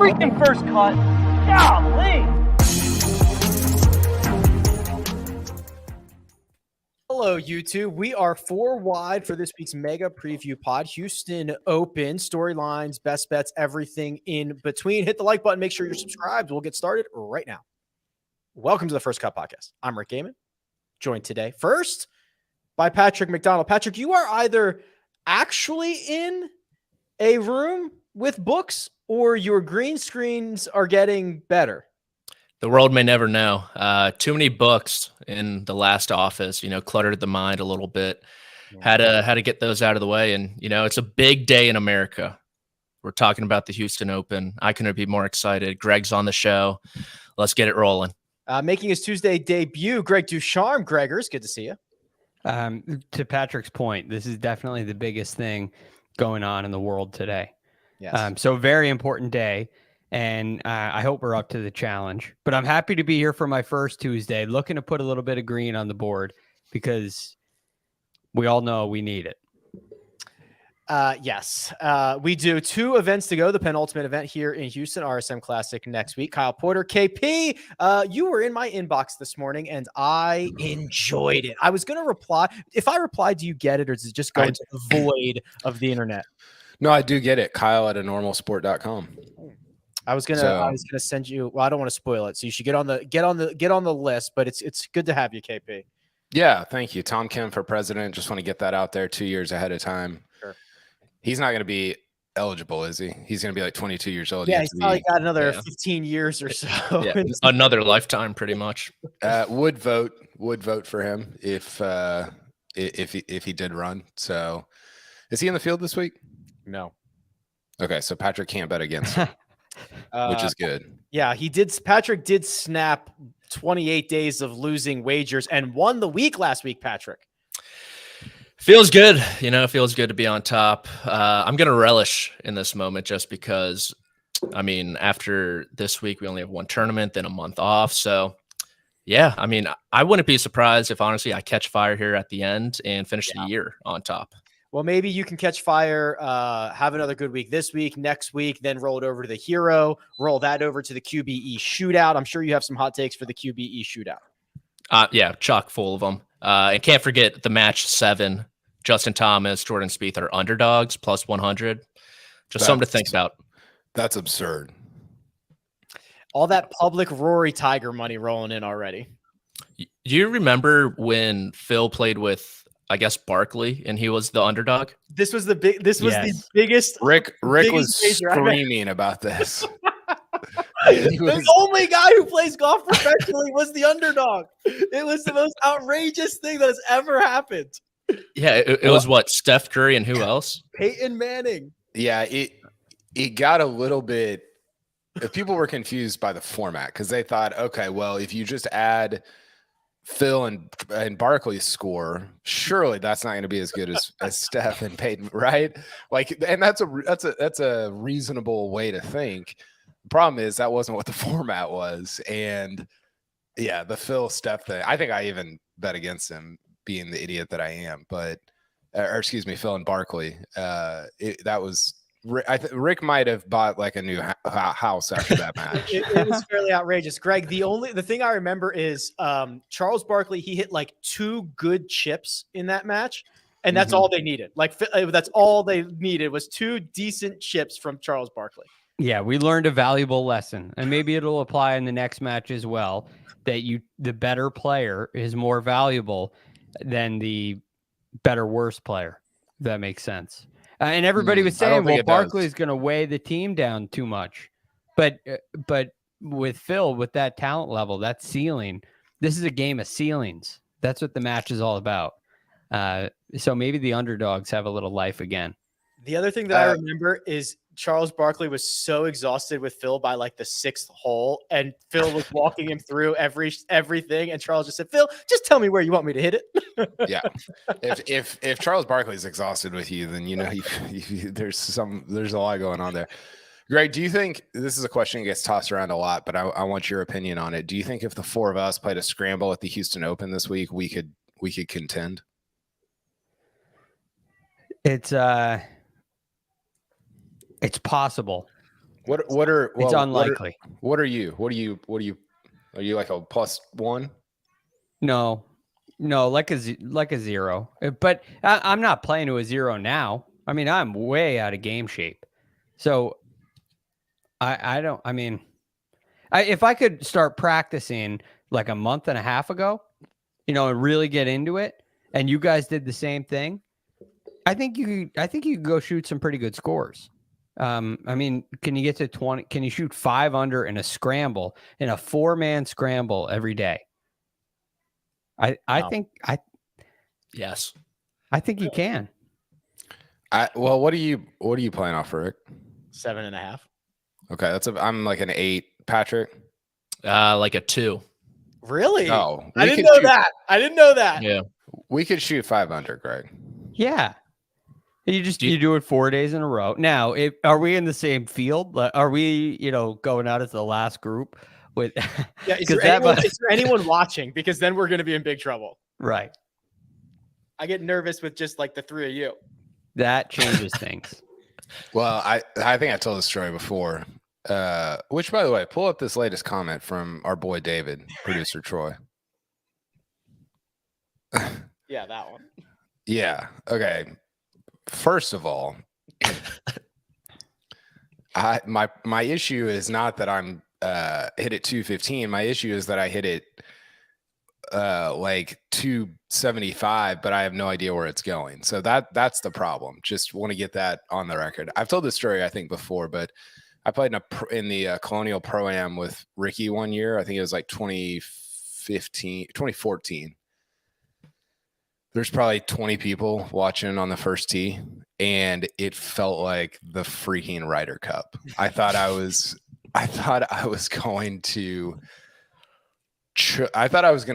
freaking first cut. Golly. Hello, YouTube. We are 4 wide for this week's mega preview pod. Houston Open, storylines, best bets, everything in between. Hit the like button. Make sure you're subscribed. We'll get started right now. Welcome to the First Cut Podcast. I'm Rick Gehman, joined today first by Patrick McDonald. Patrick, you are either actually in a room with books or your green screens are getting better. The world may never know. Too many books in the last office, cluttered the mind a little bit. Had to get those out of the way. And, it's a big day in America. We're talking about the Houston Open. I couldn't be more excited. Greg's on the show. Let's get it rolling. Making his Tuesday debut, Greg Ducharme. Gregors, good to see you. To Patrick's point, this is definitely the biggest thing going on in the world today. Yes. So very important day. And I hope we're up to the challenge. But I'm happy to be here for my first Tuesday, looking to put a little bit of green on the board because we all know we need it. Yes, we do. 2 events to go. The penultimate event here in Houston, RSM Classic next week. Kyle Porter, KP, you were in my inbox this morning, and I enjoyed it. I was going to reply. If I replied, do you get it, or does it just go into the void of the internet? No, I do get it. Kyle at enormalsport.com. I was gonna send you. Well, I don't want to spoil it, so you should get on the list. But it's good to have you, KP. Yeah, thank you, Tom Kim for president. Just want to get that out there 2 years ahead of time. Sure. He's not going to be eligible, is he? He's going to be like 22 years old. Yeah, he's probably got another 15 years or so. Yeah, another lifetime, pretty much. Would vote for him if he did run. So, is he in the field this week? No. Okay, so Patrick can't bet against him. Which is good. Yeah, he did. Patrick did snap 28 days of losing wagers and won the week last week, Patrick. Feels good. Feels good to be on top. I'm going to relish in this moment just because, after this week, we only have one tournament, then a month off. So, yeah, I wouldn't be surprised if, honestly, I catch fire here at the end and finish the year on top. Well, maybe you can catch fire, have another good week this week, next week, then roll it over to the Hero, roll that over to the QBE shootout. I'm sure you have some hot takes for the QBE shootout. Yeah, chock full of them. And can't forget the match 7. Justin Thomas, Jordan Spieth are underdogs, plus 100. Just something to think about. That's absurd. All that public Rory Tiger money rolling in already. Do you remember when Phil played with, I guess, Barkley, and he was the underdog? This was the biggest. Rick was screaming about this. The only guy who plays golf professionally was the underdog. It was the most outrageous thing that has ever happened. Yeah, it was what, Steph Curry and who else? Peyton Manning. Yeah, it got a little bit. People were confused by the format because they thought, okay, well, if you just add Phil and Barkley's score, surely that's not going to be as good as Steph and Peyton, right? And that's a reasonable way to think. The problem is that wasn't what the format was, and yeah, the Phil Steph thing. I think I even bet against him, being the idiot that I am. But, Phil and Barkley. That was. I think Rick might have bought like a new house after that match. It was fairly outrageous. Greg, the thing I remember is Charles Barkley. He hit like 2 good chips in that match, and that's all they needed. That's all they needed was 2 decent chips from Charles Barkley. Yeah, we learned a valuable lesson, and maybe it'll apply in the next match as well. That the better player is more valuable than the better worse player. If that makes sense. And everybody was saying, well, Barkley's going to weigh the team down too much. But with Phil, with that talent level, that ceiling, this is a game of ceilings. That's what the match is all about. So maybe the underdogs have a little life again. The other thing that I remember is Charles Barkley was so exhausted with Phil by like the 6th hole, and Phil was walking him through everything, and Charles just said, "Phil, just tell me where you want me to hit it." Yeah, if Charles Barkley's exhausted with you, then there's a lot going on there. Greg, do you think this is a question that gets tossed around a lot, but I want your opinion on it? Do you think if the 4 of us played a scramble at the Houston Open this week, we could contend? It's possible. It's unlikely. What are you? Are you like a +1? No, like a zero. But I'm not playing to a zero now. I mean, I'm way out of game shape. So if I could start practicing like a month and a half ago, and really get into it, and you guys did the same thing, I think you could go shoot some pretty good scores. Can you get to 20? Can you shoot 5 under in a scramble, in a 4-man scramble every day? Yes. I think you can. Well, what are you playing off, Rick? 7.5. Okay, I'm like an 8. Patrick? Like a 2. Really? No, I didn't know that. Yeah. We could shoot 5 under, Greg. Yeah. You do it 4 days in a row. Now, are we in the same field? Are we, going out as the last group with? Yeah. Is there anyone watching? Because then we're going to be in big trouble. Right. I get nervous with just like the 3 of you. That changes things. Well, I think I told this story before. Which, by the way, pull up this latest comment from our boy David, producer Troy. Yeah, that one. Yeah. Okay. First of all, my issue is not that I'm hit at 215. My issue is that I hit it like 275, but I have no idea where it's going. So that's the problem. Just want to get that on the record. I've told this story I think before, but I played in the Colonial Pro-Am with Ricky one year. I think it was like 2014. There's probably 20 people watching on the first tee, and it felt like the freaking Ryder Cup. I thought I was going to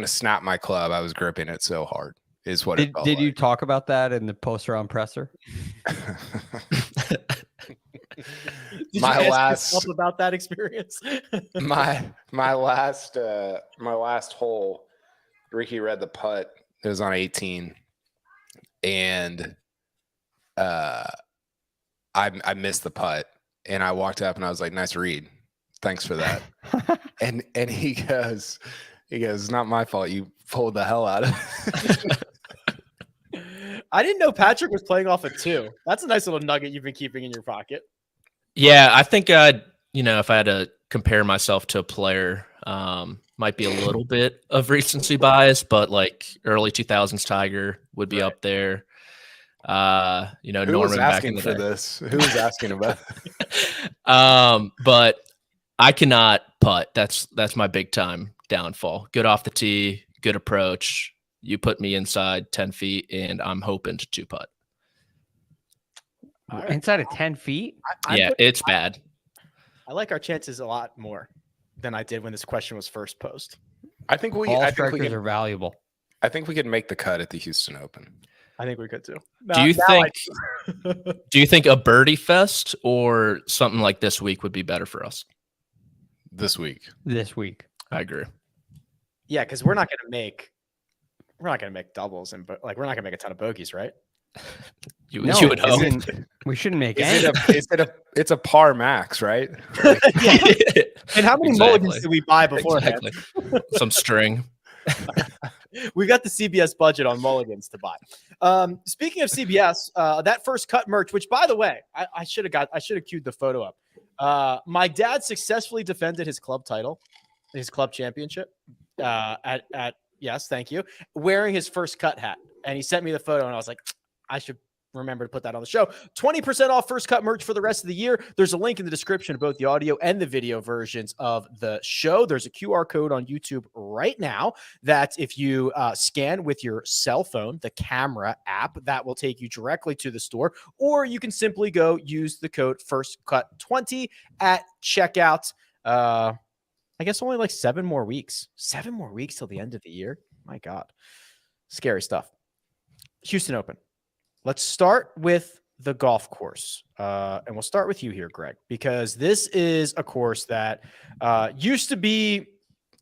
snap my club. I was gripping it so hard. Is what it felt Did like. you talk about that in the post-round presser? Did you ask yourself about that experience? my last hole, Ricky read the putt. It was on 18, and I missed the putt, and I walked up and I was like, "Nice read, thanks for that." and he goes, "Not my fault. You pulled the hell out of it." I didn't know Patrick was playing off a 2. That's a nice little nugget you've been keeping in your pocket. Yeah, I think if I had to compare myself to a player, might be a little bit of recency bias, but like early 2000s Tiger would be up there. Who Norman was back in asking the for day. this? Who was asking about it? But I cannot putt. That's my big time downfall. Good off the tee, good approach. You put me inside 10 feet, and I'm hoping to 2-putt. Right. Inside of 10 feet? It's bad. I like our chances a lot more than I did when this question was first posed. I think we are valuable. I think we could make the cut at the Houston Open. I think we could too. Do you think a birdie fest or something like this week would be better for us? This week. I agree. Yeah, because we're not going to make doubles, and we're not going to make a ton of bogeys, right? You would hope. We shouldn't make any. It's a par max, right? And how many mulligans did we buy beforehand? Exactly. Some string. We got the CBS budget on mulligans to buy. Speaking of CBS, that first cut merch, which by the way, I should have queued the photo up. My dad successfully defended his club title, his club championship. Yes, thank you. Wearing his first cut hat, and he sent me the photo, and I was like, I should remember to put that on the show. 20% off first cut merch for the rest of the year. There's a link in the description of both the audio and the video versions of the show. There's a QR code on YouTube right now that if you scan with your cell phone, the camera app, that will take you directly to the store, or you can simply go use the code FIRSTCUT20 at checkout. I guess only like 7 more weeks. 7 more weeks till the end of the year. My God. Scary stuff. Houston Open. Let's start with the golf course. And we'll start with you here, Greg, because this is a course that used to be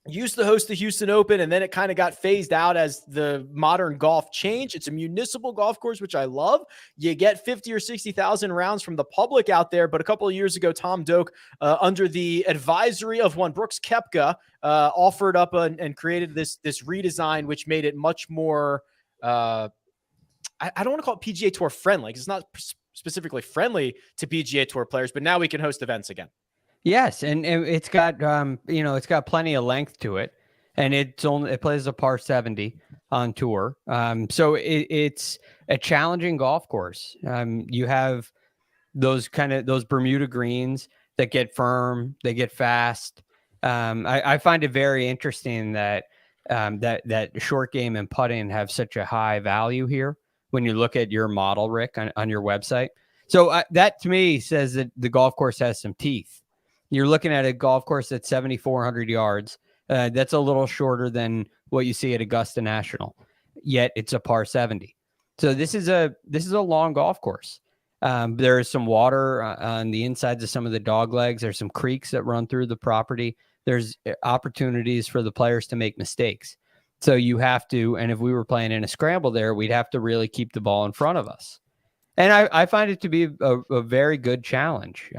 used to host the Houston Open, and then it kind of got phased out as the modern golf changed. It's a municipal golf course, which I love. You get 50 or 60,000 rounds from the public out there. But a couple of years ago, Tom Doak, under the advisory of one Brooks Koepka, offered up and created this redesign, which made it much more, I don't want to call it PGA Tour friendly, because it's not specifically friendly to PGA Tour players, but now we can host events again. Yes, and it's got it's got plenty of length to it, and it plays a par 70 on tour. So it's a challenging golf course. You have those Bermuda greens that get firm, they get fast. I find it very interesting that that short game and putting have such a high value here when you look at your model, Rick, on your website. So that to me says that the golf course has some teeth. You're looking at a golf course that's 7,400 yards. That's a little shorter than what you see at Augusta National, yet it's a par 70. So this is a long golf course. There is some water on the insides of some of the dog legs. There's some creeks that run through the property. There's opportunities for the players to make mistakes. So you have to, and if we were playing in a scramble there, we'd have to really keep the ball in front of us. And I find it to be a very good challenge.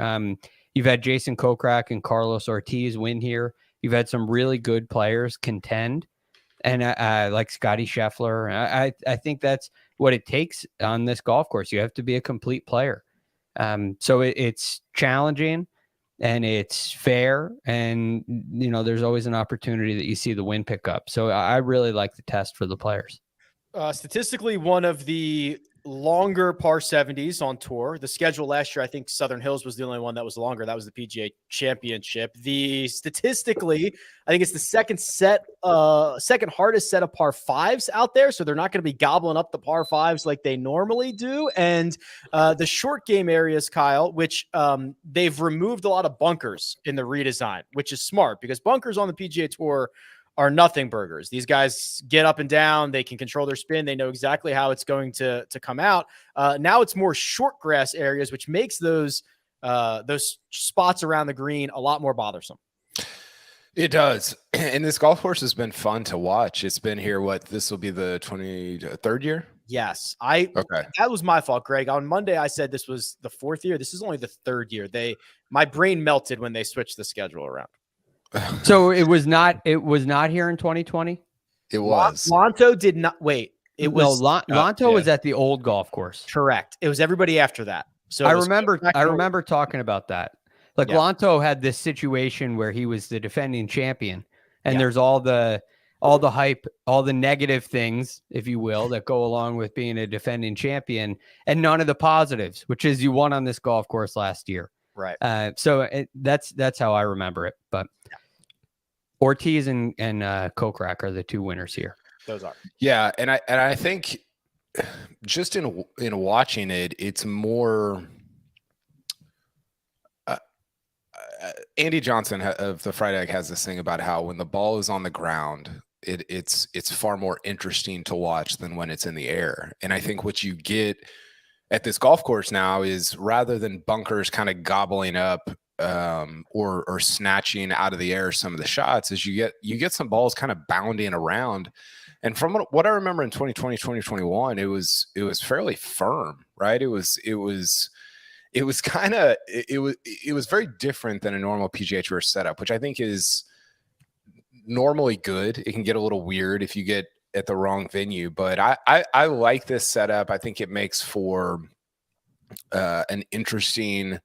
You've had Jason Kokrak and Carlos Ortiz win here. You've had some really good players contend, and like Scotty Scheffler. I think that's what it takes on this golf course. You have to be a complete player. So it's challenging, and it's fair, and there's always an opportunity that you see the win pick up. So I really like the test for the players. Statistically, one of the longer par 70s on tour. The schedule last year, I think Southern Hills was the only one that was longer. That was the PGA Championship. Statistically, I think it's the second hardest set of par 5s out there. So they're not going to be gobbling up the par 5s like they normally do. And the short game areas, Kyle, which they've removed a lot of bunkers in the redesign, which is smart because bunkers on the PGA Tour are nothing burgers. These guys get up and down. They can control their spin. They know exactly how it's going to come out. Now it's more short grass areas, which makes those spots around the green a lot more bothersome. It does. And this golf course has been fun to watch. It's been here. This will be the 23rd year? Yes. Okay. That was my fault, Greg. On Monday, I said this was the 4th year. This is only the 3rd year. My brain melted when they switched the schedule around. So it was not here in 2020. It was. Lanto did not wait. It was Lanto was at the old golf course. Correct. It was everybody after that. So I remember talking about that. Like Lanto had this situation where he was the defending champion, and there's all the hype, all the negative things, if you will, that go along with being a defending champion, and none of the positives, which is you won on this golf course last year. Right. So that's how I remember it. But Ortiz and Kokrak are the two winners here. Those are. Yeah, and I think just in watching it, it's more. Andy Johnson of the Friday Egg has this thing about how when the ball is on the ground, it's far more interesting to watch than when it's in the air. And I think what you get at this golf course now is rather than bunkers kind of gobbling up or snatching out of the air some of the shots, is you get some balls kind of bounding around. And from what I remember in 2020, 2021, it was fairly firm, right? It was very different than a normal PGA Tour setup, which I think is normally good. It can get a little weird if you get at the wrong venue, but I like this setup. I think it makes for an interesting,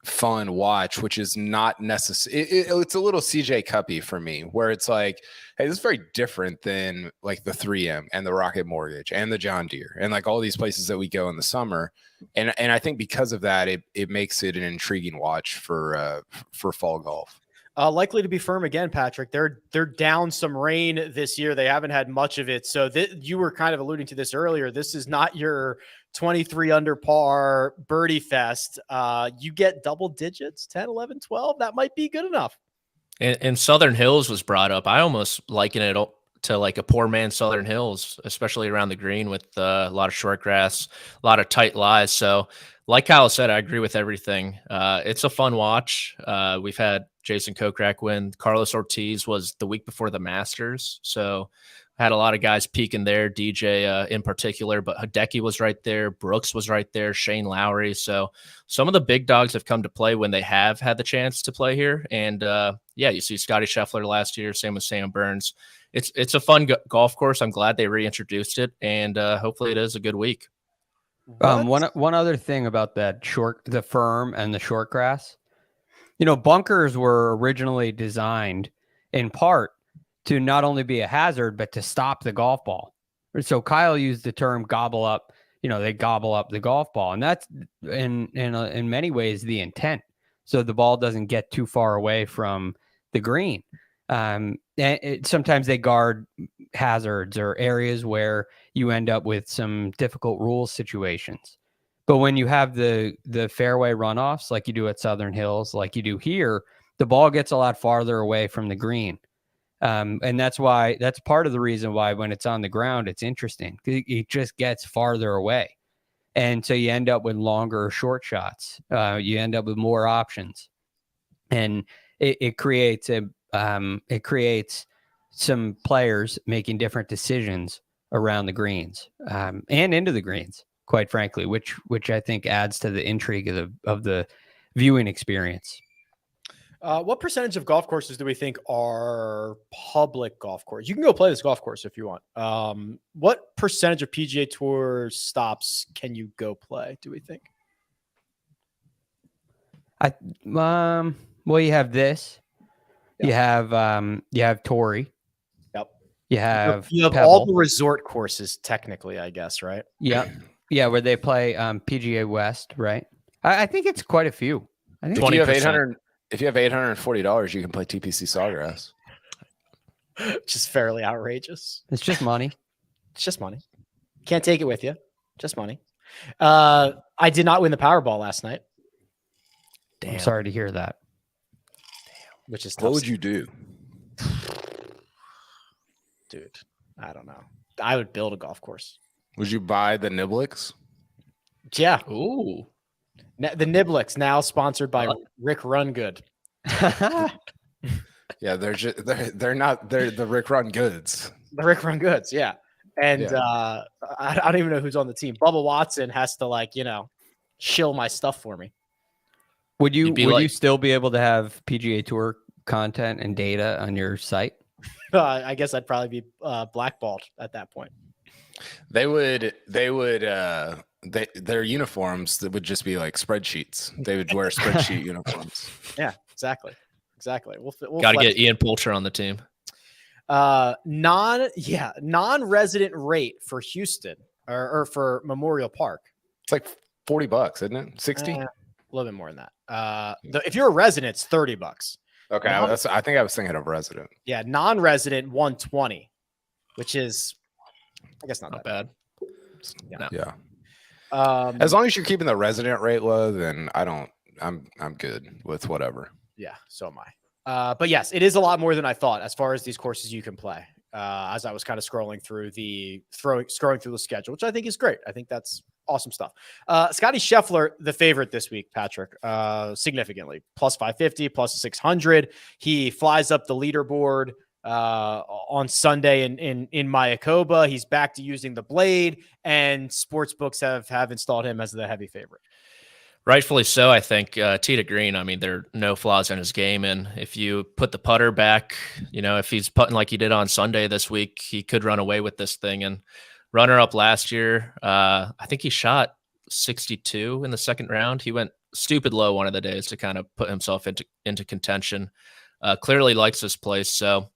fun watch, which is not necessary. It's a little CJ Cuppy for me, where it's like, hey, this is very different than like the 3M and the Rocket Mortgage and the John Deere and like all these places that we go in the summer. And I think because of that, it makes it an intriguing watch for fall golf. Likely to be firm again, Patrick. They're down some rain this year. They haven't had much of it. So you were kind of alluding to this earlier. This is not your 23 under par birdie fest. You get double digits, 10, 11, 12. That might be good enough. And Southern Hills was brought up. I almost liken it to like a poor man's Southern Hills, especially around the green with a lot of short grass, a lot of tight lies. So like Kyle said, I agree with everything. It's a fun watch. We've had Jason Kokrak win. Carlos Ortiz was the week before the Masters. So had a lot of guys peeking there, DJ in particular, but Hideki was right there. Brooks was right there. Shane Lowry. So some of the big dogs have come to play when they have had the chance to play here. And you see Scotty Scheffler last year. Same with Sam Burns. It's a fun golf course. I'm glad they reintroduced it, and hopefully it is a good week. One other thing about the firm and the short grass, bunkers were originally designed in part to not only be a hazard, but to stop the golf ball. So Kyle used the term gobble up, they gobble up the golf ball. And that's in many ways the intent. So the ball doesn't get too far away from the green. Sometimes they guard hazards or areas where you end up with some difficult rules situations. But when you have the fairway runoffs, like you do at Southern Hills, like you do here, the ball gets a lot farther away from the green. And that's part of the reason why when it's on the ground, it's interesting. It just gets farther away. And so you end up with longer short shots. You end up with more options. And it creates some players making different decisions around the greens and into the greens, quite frankly, which I think adds to the intrigue of the viewing experience. What percentage of golf courses do we think are public golf courses? You can go play this golf course if you want. What percentage of PGA Tour stops can you go play, do we think? Well, you have this. Yep. You have Torrey. Yep. You have Pebble. All the resort courses, technically, I guess, right? Yep. Yeah, where they play PGA West, right? I think it's quite a few. I think if you have $840, you can play TPC Sawgrass. Just fairly outrageous. It's just money. It's just money. Can't take it with you. Just money. I did not win the Powerball last night. Damn. I'm sorry to hear that. Which is tough. What would you do? Dude, I don't know. I would build a golf course. Would you buy the Niblix? Yeah. Ooh. The Niblix, now sponsored by Rick Rungood. Yeah, they're the Rick Run Goods. The Rick Run Goods, yeah. And I don't even know who's on the team. Bubba Watson has to shill my stuff for me. Would you still be able to have PGA Tour content and data on your site? I guess I'd probably be blackballed at that point. Their uniforms that would just be like spreadsheets. They would wear spreadsheet uniforms. Yeah, exactly. We'll got to get Ian Poulter on the team. Non-resident rate for Houston or for Memorial Park. It's like $40, isn't it? 60? A little bit more than that. If you're a resident, it's $30. Okay, I think I was thinking of resident. Yeah, non-resident 120, which is, I guess not that bad. Yeah. As long as you're keeping the resident rate low, then I'm good with whatever. Yeah, so am I. But yes, it is a lot more than I thought as far as these courses you can play. As I was kind of scrolling through the schedule, which I think is great. I think that's awesome stuff. Scotty Scheffler, the favorite this week, Patrick, significantly plus 550, plus 600. He flies up the leaderboard on Sunday in Mayakoba. He's back to using the blade, and sportsbooks have installed him as the heavy favorite. Rightfully so, I think. Tee to green, I mean, there are no flaws in his game. And if you put the putter back, if he's putting like he did on Sunday this week, he could run away with this thing. And runner up last year, I think he shot 62 in the second round. He went stupid low one of the days to kind of put himself into contention. Clearly likes this place. So,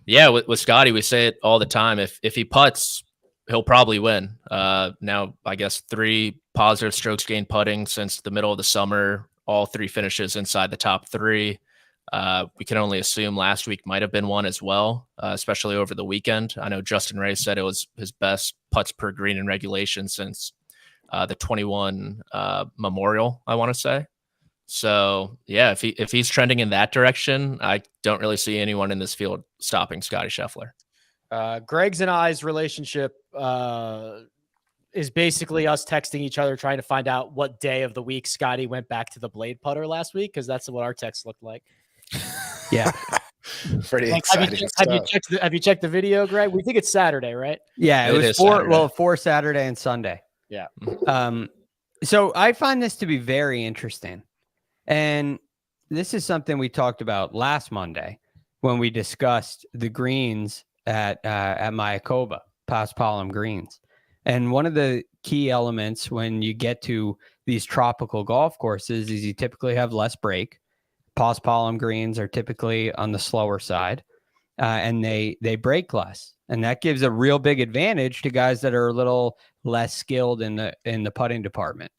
yeah, with Scotty, we say it all the time. If he putts, he'll probably win. Now, I guess 3 positive strokes gained putting since the middle of the summer, all 3 finishes inside the top 3. We can only assume last week might have been one as well, especially over the weekend. I know Justin Ray said it was his best putts per green in regulation since the 21 Memorial, I want to say. So, yeah, if he's trending in that direction, I don't really see anyone in this field stopping Scotty Scheffler. Greg's and I's relationship is basically us texting each other, trying to find out what day of the week Scotty went back to the blade putter last week, because that's what our text looked like. Yeah. Pretty Like, exciting have you checked the video, Greg? We think it's Saturday, right? Yeah, it was four Saturday and Sunday. Yeah. So I find this to be very interesting. And this is something we talked about last Monday when we discussed the greens at Mayakoba, Paspalum greens. And one of the key elements when you get to these tropical golf courses is you typically have less break. Paspalum greens are typically on the slower side, and they break less. And that gives a real big advantage to guys that are a little less skilled in the putting department.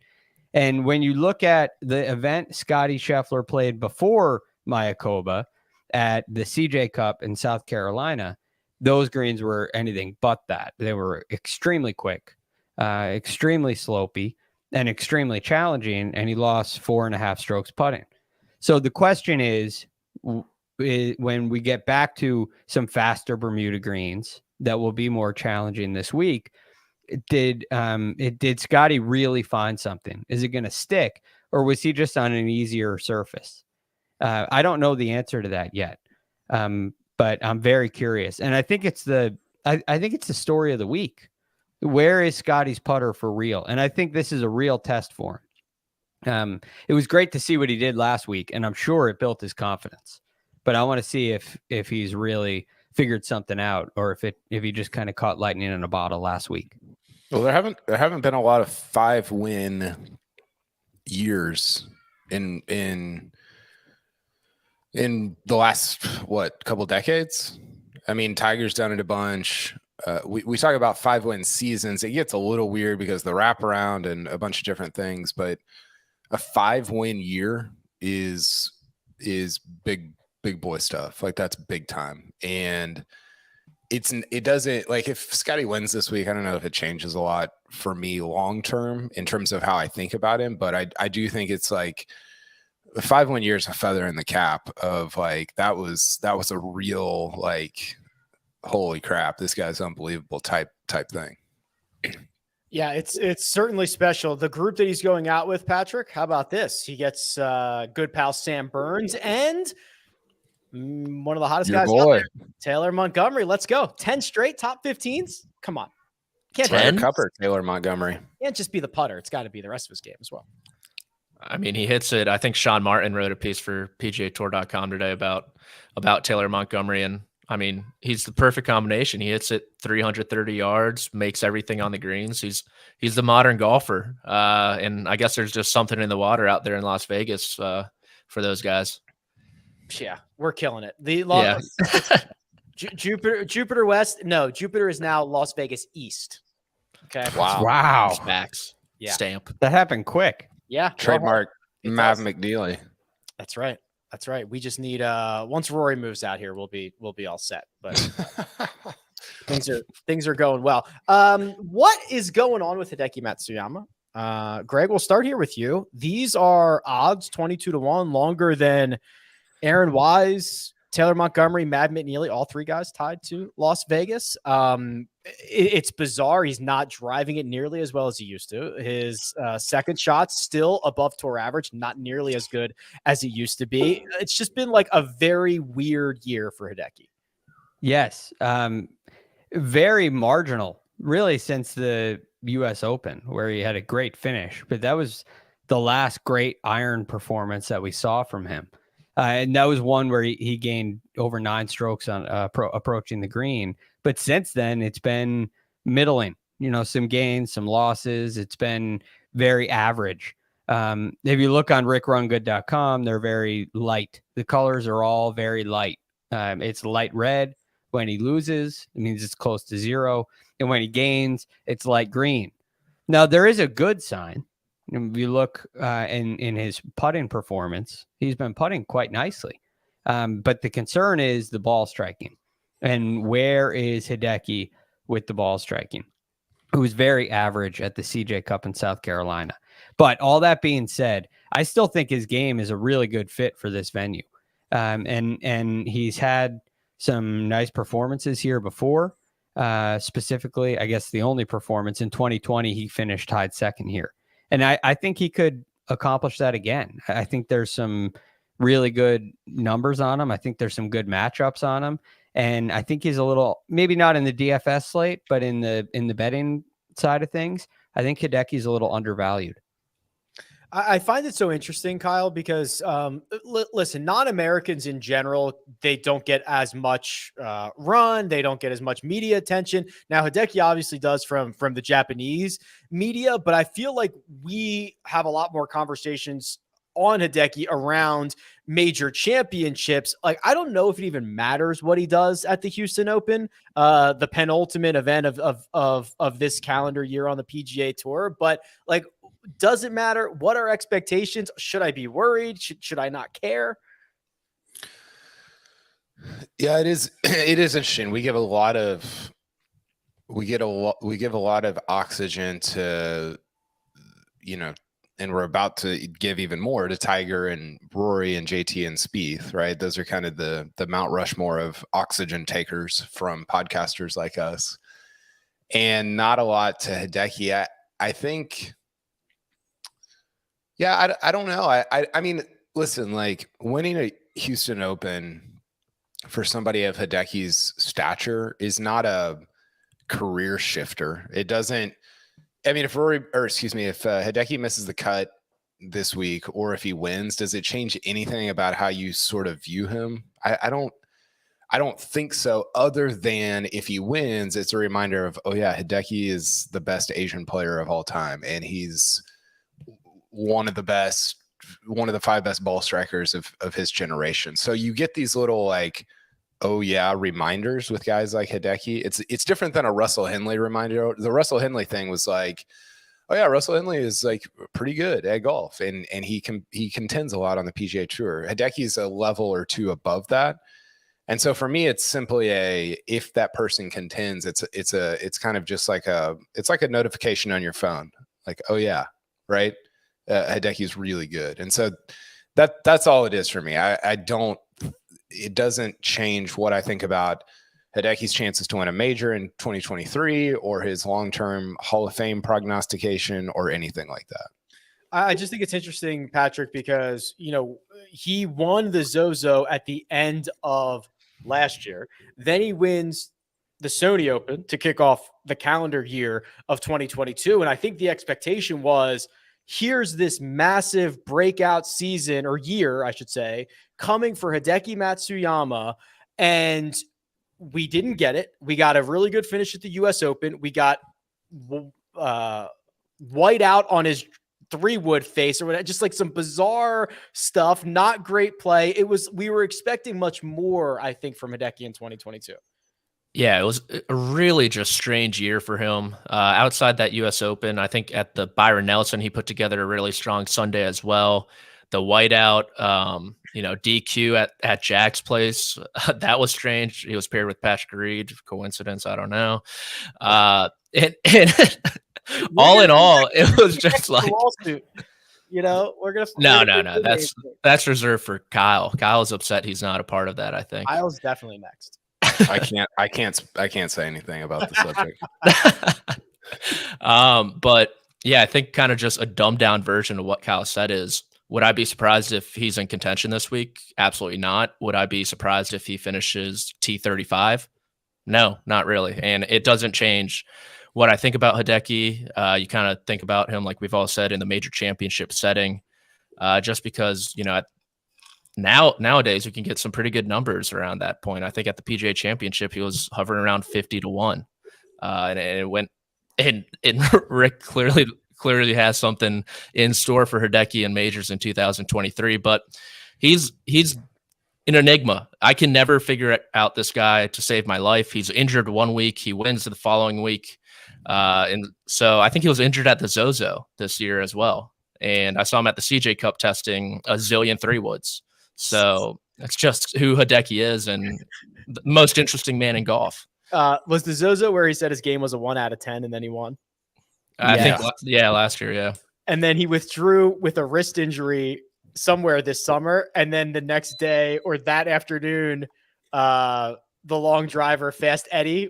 And when you look at the event Scotty Scheffler played before Mayakoba at the CJ Cup in South Carolina, those greens were anything but that. They were extremely quick, extremely slopey, and extremely challenging, and he lost 4.5 strokes putting. So the question is, when we get back to some faster Bermuda greens that will be more challenging this week, did Scotty really find something? Is it going to stick, or was he just on an easier surface? I don't know the answer to that yet, but I'm very curious, and I think it's the story of the week. Where is Scotty's putter for real? And I think this is a real test for him. It was great to see what he did last week, and I'm sure it built his confidence. But I want to see if he's really figured something out, or if he just kind of caught lightning in a bottle last week. Well, there haven't been a lot of 5-win years in the last couple decades. I mean, Tiger's done it a bunch. We talk about 5-win seasons. It gets a little weird because the wraparound and a bunch of different things, but a 5-win year is big boy stuff. Like, that's big time. And it doesn't, like, if Scotty wins this week, I don't know if it changes a lot for me long term in terms of how I think about him, but I do think it's like the 5-win year is a feather in the cap of, like, that was a real, like, holy crap, this guy's unbelievable type thing. Yeah, it's certainly special. The group that he's going out with, Patrick, how about this? He gets good pal Sam Burns and one of the hottest guys out there, Taylor Montgomery. Let's go. 10 straight top 15s. Come on. Can't be Cupper, Taylor Montgomery. Can't just be the putter. It's got to be the rest of his game as well. I mean, he hits it. I think Sean Martin wrote a piece for PGAtour.com today about Taylor Montgomery, and I mean, he's the perfect combination. He hits it 330 yards, makes everything on the greens. He's the modern golfer, and I guess there's just something in the water out there in Las Vegas for those guys. Yeah, we're killing it. Jupiter West. No, Jupiter is now Las Vegas East. Okay. Wow. Max. Yeah. Stamp. That happened quick. Yeah. Trademark Mav McNeely. That's right. That's right. We just need once Rory moves out here, we'll be all set. But things are going well. What is going on with Hideki Matsuyama? Greg, we'll start here with you. These are odds 22-1, longer than Aaron Wise, Taylor Montgomery, Mav McNeely, all three guys tied to Las Vegas. It's bizarre. He's not driving it nearly as well as he used to. His second shot's still above tour average, not nearly as good as it used to be. It's just been like a very weird year for Hideki. Yes. Very marginal, really, since the U.S. Open, where he had a great finish. But that was the last great iron performance that we saw from him. And that was one where he gained over 9 strokes on approaching the green. But since then, it's been middling, some gains, some losses. It's been very average. If you look on rickrungood.com, they're very light. The colors are all very light. It's light red. When he loses, it means it's close to 0. And when he gains, it's light green. Now, there is a good sign. If you look in his putting performance, he's been putting quite nicely. But the concern is the ball striking. And where is Hideki with the ball striking? Who was very average at the CJ Cup in South Carolina. But all that being said, I still think his game is a really good fit for this venue. And he's had some nice performances here before. specifically, I guess the only performance in 2020, he finished tied second here. And I think he could accomplish that again. I think there's some really good numbers on him. I think there's some good matchups on him. And I think he's a little, maybe not in the DFS slate, but in the betting side of things, I think Hideki's a little undervalued. I find it so interesting, Kyle, because listen, non-Americans in general, they don't get as much run. They don't get as much media attention. Now, Hideki obviously does from the Japanese media, but I feel like we have a lot more conversations on Hideki around major championships. Like, I don't know if it even matters what he does at the Houston Open, the penultimate event of this calendar year on the PGA Tour, but like, does it matter? What are expectations? Should I be worried? Should I not care? Yeah, it is. It is interesting. We give a lot of oxygen to, and we're about to give even more to Tiger and Rory and JT and Spieth, right? Those are kind of the Mount Rushmore of oxygen takers from podcasters like us, and not a lot to Hideki. I think. Yeah, I don't know. I mean, listen, like winning a Houston Open for somebody of Hideki's stature is not a career shifter. It doesn't. I mean, if Hideki misses the cut this week, or if he wins, does it change anything about how you sort of view him? I don't think so. Other than if he wins, it's a reminder of, oh yeah, Hideki is the best Asian player of all time, and he's one of the 5 best ball strikers of his generation. So you get these little like, oh yeah, reminders with guys like Hideki. It's different than a Russell Henley reminder. The Russell Henley thing was like, oh yeah, Russell Henley is like pretty good at golf, and he contends a lot on the PGA Tour. Hideki's a level or two above that. And so for me, it's simply if that person contends, it's kind of just like it's like a notification on your phone. Like, oh yeah, right. Hideki's really good. And so that's all it is for me. It doesn't change what I think about Hideki's chances to win a major in 2023 or his long-term Hall of Fame prognostication or anything like that. I just think it's interesting, Patrick, because, he won the Zozo at the end of last year. Then he wins the Sony Open to kick off the calendar year of 2022. And I think the expectation was, here's this massive breakout season, or year, I should say, coming for Hideki Matsuyama, and we didn't get it. We got a really good finish at the U.S. Open. We got white out on his 3-wood face or whatever, just like some bizarre stuff, not great play. We were expecting much more, I think, from Hideki in 2022. Yeah, it was a really just strange year for him. Outside that U.S. Open, I think at the Byron Nelson, he put together a really strong Sunday as well. The whiteout, DQ at Jack's place, that was strange. He was paired with Patrick Reed. Coincidence? I don't know. And all in all, it was just like lawsuit. We're gonna no. That's reserved for Kyle. Kyle's upset he's not a part of that. I think Kyle's definitely next. I can't say anything about the subject. But yeah, I think kind of just a dumbed down version of what Kyle said is, would I be surprised if he's in contention this week? Absolutely not. Would I be surprised if he finishes T35? No, not really. And it doesn't change what I think about Hideki. You kind of think about him, like we've all said, in the major championship setting, just because, nowadays we can get some pretty good numbers around that point. I think at the PGA Championship, he was hovering around 50-1. And it went, and Rick clearly has something in store for Hideki in majors in 2023, but he's an enigma. I can never figure out this guy to save my life. He's injured one week, he wins the following week. And so I think he was injured at the Zozo this year as well. And I saw him at the CJ Cup testing a zillion 3-woods. So that's just who Hideki is, and the most interesting man in golf. Was the Zozo where he said his game was a 1 out of 10 and then he won? I think last year, yeah. And then he withdrew with a wrist injury somewhere this summer, and then the next day or that afternoon, the the long driver, Fast Eddie,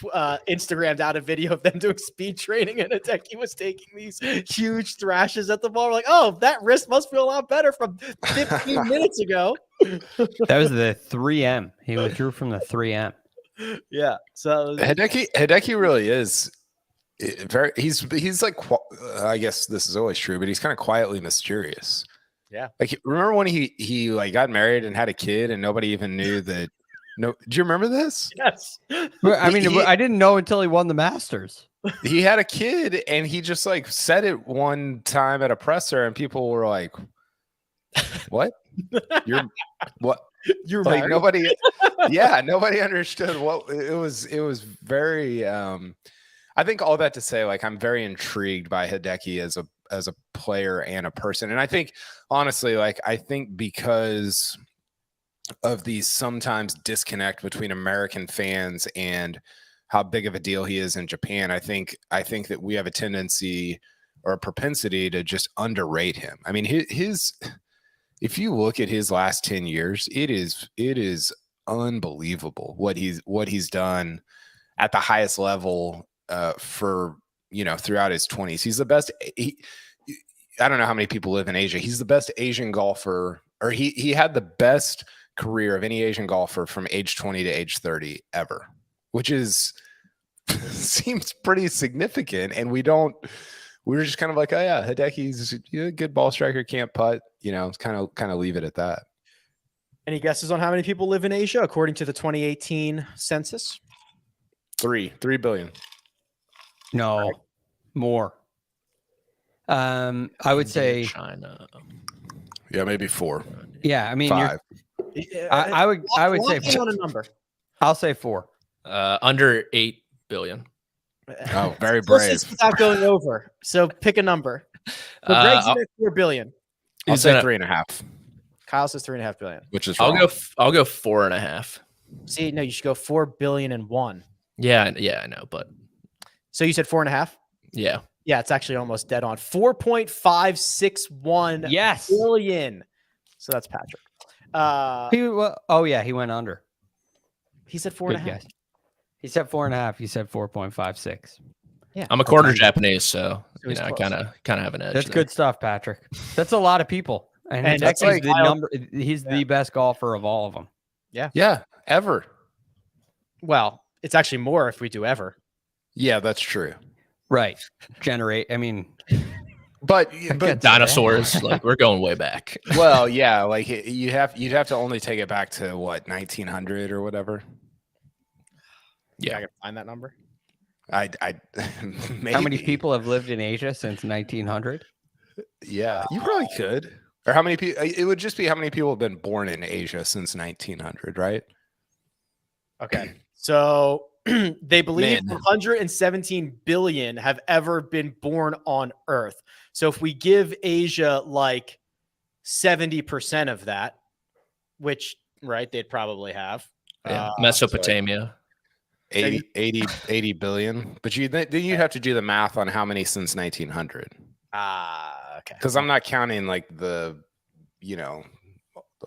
Instagrammed out a video of them doing speed training, and Hideki was taking these huge thrashes at the ball. We're like, oh, that wrist must feel a lot better from 15 minutes ago. That was the 3M. He withdrew from the 3M. Yeah. So Hideki really is very. He's like, I guess this is always true, but he's kind of quietly mysterious. Yeah. Like, remember when he like got married and had a kid and nobody even knew that? No, do you remember this? Yes. I mean, I didn't know until he won the Masters. He had a kid and he just like said it one time at a presser and people were like, "What? You're what? You're like married? nobody?" Yeah, nobody understood what it was. It was very. I think all that to say, like, I'm very intrigued by Hideki as a player and a person, and I think honestly, like, I think because of the sometimes disconnect between American fans and how big of a deal he is in Japan, I think that we have a tendency or a propensity to just underrate him. I mean, his if you look at his last 10 years, it is unbelievable what he's done at the highest level for, throughout his 20s. He's the best. I don't know how many people live in Asia. He's the best Asian golfer, or he had the best career of any Asian golfer from age 20 to age 30 ever, which is seems pretty significant. And we were just kind of like, oh yeah, Hideki's a good ball striker, can't putt, kind of leave it at that. Any guesses on how many people live in Asia according to the 2018 census? 3 billion. No, more. I would say China. Yeah, maybe 4. Yeah, I mean 5. I would say on a number. I'll say 4. Under 8 billion. Oh, very brave. Without going over. So pick a number. So Greg's at 4 billion. I'll say 3.5. Kyle says 3.5 billion. Which is I'll wrong. go 4.5. See, no, you should go 4 billion and 1. Yeah, I know, but So you said 4.5? yeah. Yeah, it's actually almost dead on. 4.561 billion. So that's Patrick. He went under. He said Good 4.5. guess. He said 4.5. He said 4.56. Yeah, I'm a quarter Japanese, so he's I close. kind of have an edge. That's there. good stuff, Patrick. That's a lot of people, and that's Hideki's like He's the best golfer of all of them. Yeah, ever. Well, it's actually more if we do ever. Yeah, that's true. Right. But Dinosaurs, like we're going way back. well, yeah, like you'd have to only take it back to what, 1900 or whatever. Yeah, I can find that number. I maybe. How many people have lived in Asia since 1900? Yeah, you probably could. Or how many people? It would just be how many people have been born in Asia since 1900, right? Okay, so they believe Man. 117 billion have ever been born on Earth. So if we give Asia like 70% of that, which they'd probably have. Yeah. Mesopotamia. 80 billion. But then you'd have to do the math on how many since 1900. Okay. Because I'm not counting like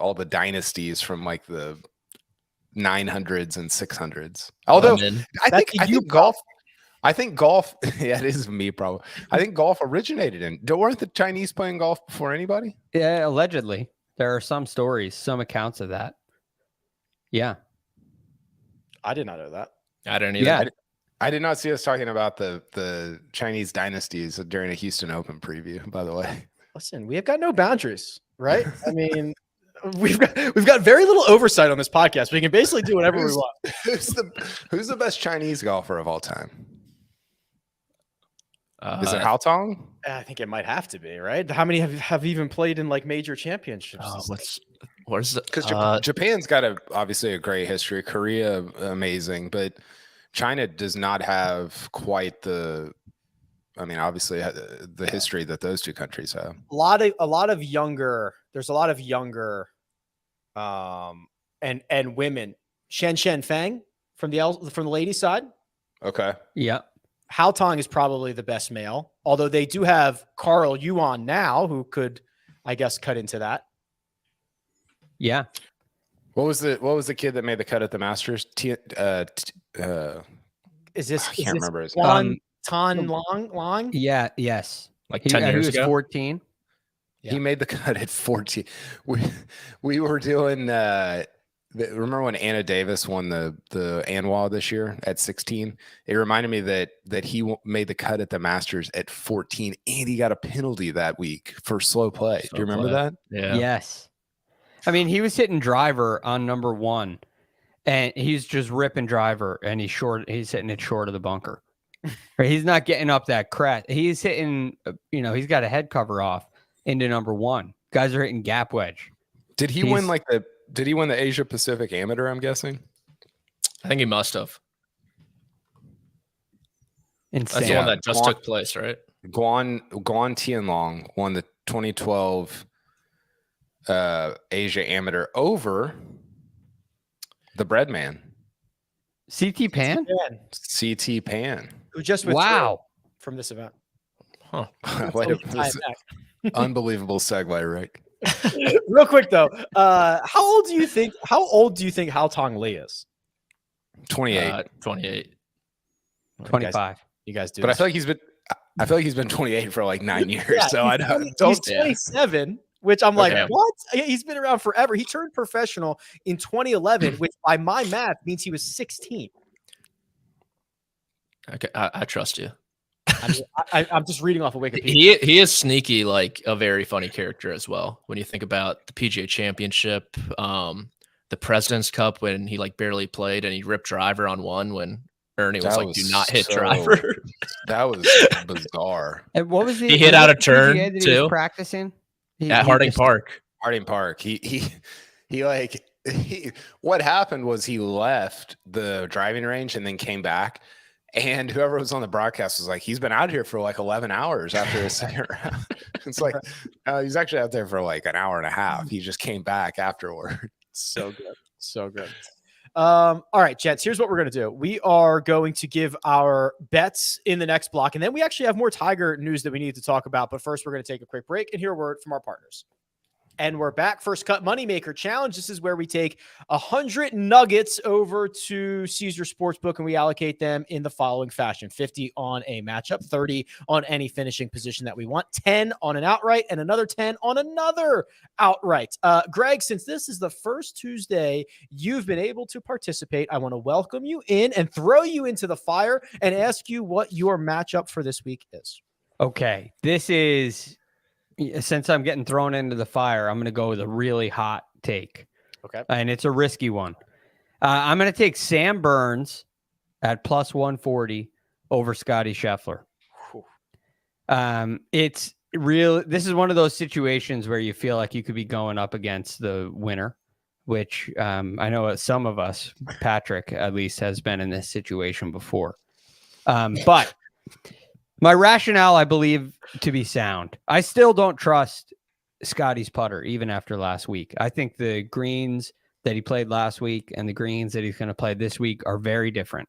all the dynasties from like the 900s and 600s. Although I think golf. Yeah, it is me problem. I think golf originated weren't the Chinese playing golf before anybody? Yeah, allegedly. There are some stories, some accounts of that. Yeah. I did not know that. I don't either. Yeah. I did not see us talking about the Chinese dynasties during a Houston Open preview, by the way. Listen, we have got no boundaries, right? I mean, we've got very little oversight on this podcast. We can basically do whatever we want. Who's the best Chinese golfer of all time? Is it Uh, Hao Tong? I think it might have to be, right? How many have even played in like major championships? What's the? Because Japan's got obviously a great history. Korea, amazing, but China does not have quite the. I mean, obviously, the history that those two countries have. a lot of younger. There's a lot of younger, and women. Shen Fang from the ladies' side. Okay. Yeah. Hao Tong is probably the best male, although they do have Carl Yuan now, who could, I guess, cut into that. Yeah. What was the kid that made the cut at the Masters? Is this? I can't remember his name. Ton Long? Yeah. Yes. Like 10 years ago. He was 14. Yeah. He made the cut at 14. We were doing. Remember when Anna Davis won the Anwar this year at 16? It reminded me that he made the cut at the Masters at 14, and he got a penalty that week for slow play. Do you remember that? Yeah. Yes. I mean, he was hitting driver on number 1, and he's just ripping driver, and he's hitting it short of the bunker. Right? He's not getting up that crest. He's hitting, he's got a head cover off into number 1. Guys are hitting gap wedge. Did he win the Asia Pacific Amateur, I'm guessing? I think he must have. Insane. That's the one that just took place, right? Guan Tianlong won the 2012 Asia Amateur over the Breadman. CT Pan? CT Pan. Who just withdrew from this event. Huh. Unbelievable segue, Rick. Real quick though, how old do you think Hao Tong Li is? 28. 28. 25. You guys do. But I feel like he's been 28 for like 9 years. Yeah, so I don't. He's 27, which I'm like, Okay. what? He's been around forever. He turned professional in 2011, which by my math means he was 16. Okay, I trust you. I'm just reading off of Wikipedia. He is sneaky, like a very funny character as well. When you think about the PGA Championship, the President's Cup when he like barely played and he ripped driver on one when Ernie was like, "Do not hit driver." That was bizarre. And what was he hit out a turn PGA that too? He was practicing At Harding Park. Harding Park. What happened was he left the driving range and then came back. And whoever was on the broadcast was like, he's been out here for like 11 hours after his second round. It's like, he's actually out there for like an hour and a half. He just came back afterward. So good. So good. All right, gents, here's what we're going to do. We are going to give our bets in the next block. And then we actually have more Tiger news that we need to talk about. But first, we're going to take a quick break and hear a word from our partners. And we're back. First Cut Moneymaker Challenge. This is where we take 100 nuggets over to Caesar Sportsbook and we allocate them in the following fashion: 50 on a matchup, 30 on any finishing position that we want, 10 on an outright, and another 10 on another outright. Greg, since this is the first Tuesday you've been able to participate, I want to welcome you in and throw you into the fire and ask you what your matchup for this week is. Okay. This is... Since I'm getting thrown into the fire, I'm going to go with a really hot take. Okay. And it's a risky one. I'm going to take Sam Burns at plus 140 over Scotty Scheffler. It's real. This is one of those situations where you feel like you could be going up against the winner, which I know some of us, Patrick at least, has been in this situation before. But my rationale, I believe, to be sound. I still don't trust Scotty's putter, even after last week. I think the greens that he played last week and the greens that he's going to play this week are very different.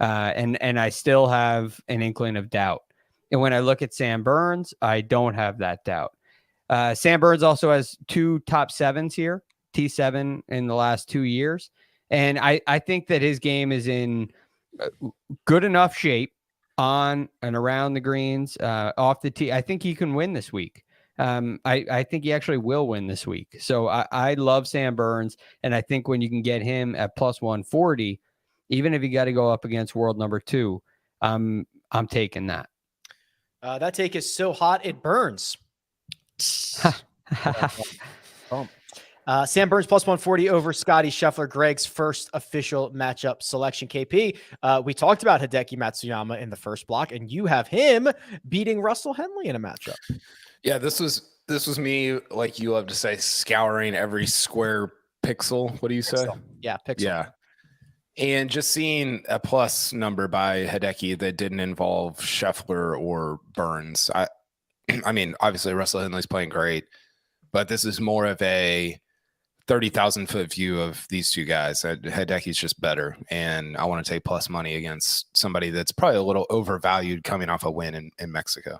And I still have an inkling of doubt. And when I look at Sam Burns, I don't have that doubt. Sam Burns also has 2 top 7s here, T7 in the last 2 years. And I think that his game is in good enough shape on and around the greens, off the tee. I think he can win this week. I think he actually will win this week. So I love Sam Burns, and I think when you can get him at plus 140, even if you got to go up against world number 2, I'm taking that. That take is so hot it burns. Sam Burns plus 140 over Scotty Scheffler, Greg's first official matchup selection. KP, we talked about Hideki Matsuyama in the first block, and you have him beating Russell Henley in a matchup. Yeah, this was me, like you love to say, scouring every square pixel. What do you say? Yeah, pixel. Yeah. And just seeing a plus number by Hideki that didn't involve Scheffler or Burns. I mean, obviously Russell Henley's playing great, but this is more of a 30,000 foot view of these two guys. Hideki's just better, and I want to take plus money against somebody that's probably a little overvalued coming off a win in Mexico.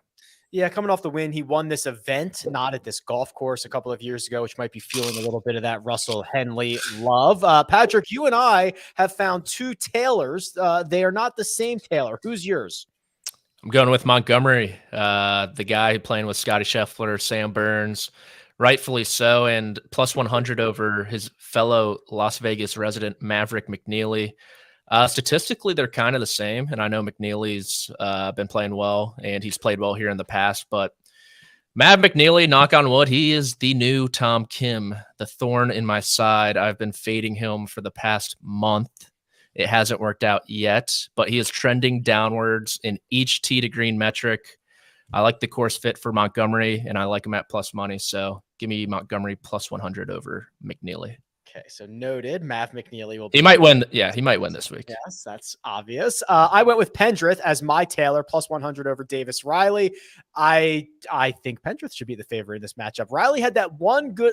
Yeah, coming off the win, he won this event, not at this golf course a couple of years ago, which might be feeling a little bit of that Russell Henley love. Patrick, you and I have found two Taylors. They are not the same Taylor. Who's yours? I'm going with Montgomery, the guy playing with Scotty Scheffler, Sam Burns, rightfully so, and plus 100 over his fellow Las Vegas resident Maverick McNeely. Statistically, they're kind of the same, and I know McNeely's been playing well, and he's played well here in the past, but Mav McNeely, knock on wood, he is the new Tom Kim, the thorn in my side. I've been fading him for the past month. It hasn't worked out yet, but he is trending downwards in each tee to green metric. I like the course fit for Montgomery, and I like him at plus money, so give me Montgomery plus 100 over McNeely. Okay, so noted. Mav McNeely will. He might win. Yeah, he might win this week. Yes, that's obvious. I went with Pendrith as my Taylor, plus 100 over Davis Riley. I think Pendrith should be the favorite in this matchup. Riley had that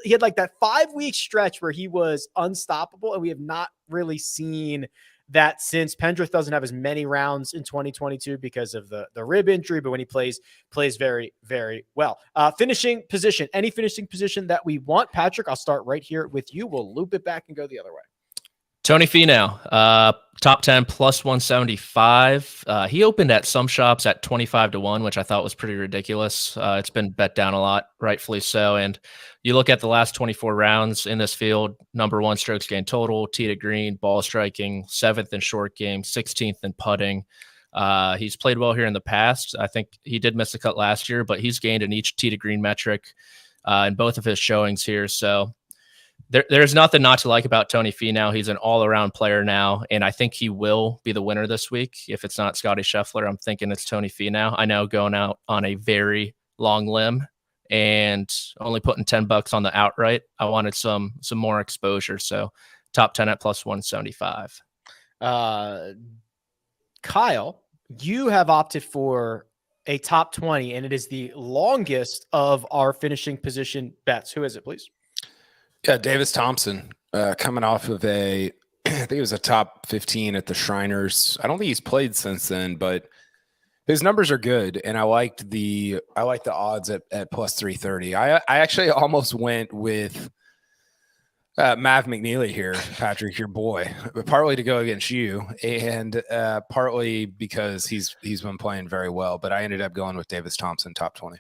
he had like that 5-week stretch where he was unstoppable, and we have not really seen that since. Pendrith doesn't have as many rounds in 2022 because of the rib injury, but when he plays very, very well. Finishing position, any finishing position that we want. Patrick, I'll start right here with you. We'll loop it back and go the other way. Tony Finau, top 10 plus 175. He opened at some shops at 25-1, which I thought was pretty ridiculous. It's been bet down a lot, rightfully so. And you look at the last 24 rounds in this field, number one strokes gained total, tee to green, ball striking, 7th in short game, 16th in putting. He's played well here in the past. I think he did miss a cut last year, but he's gained in each tee to green metric in both of his showings here. So there's nothing not to like about Tony Finau. He's an all-around player now, and I think he will be the winner this week. If it's not Scotty Scheffler, I'm thinking it's Tony Finau. I know, going out on a very long limb and only putting $10 on the outright, I wanted some more exposure. So top 10 at plus 175. Kyle, you have opted for a top 20, and it is the longest of our finishing position bets. Who is it, please? Yeah, Davis Thompson, coming off of I think it was a top 15 at the Shriners. I don't think he's played since then, but his numbers are good, and I like the odds at plus 330. I actually almost went with Mav McNeely here, Patrick, your boy, but partly to go against you, and partly because he's been playing very well. But I ended up going with Davis Thompson, top 20.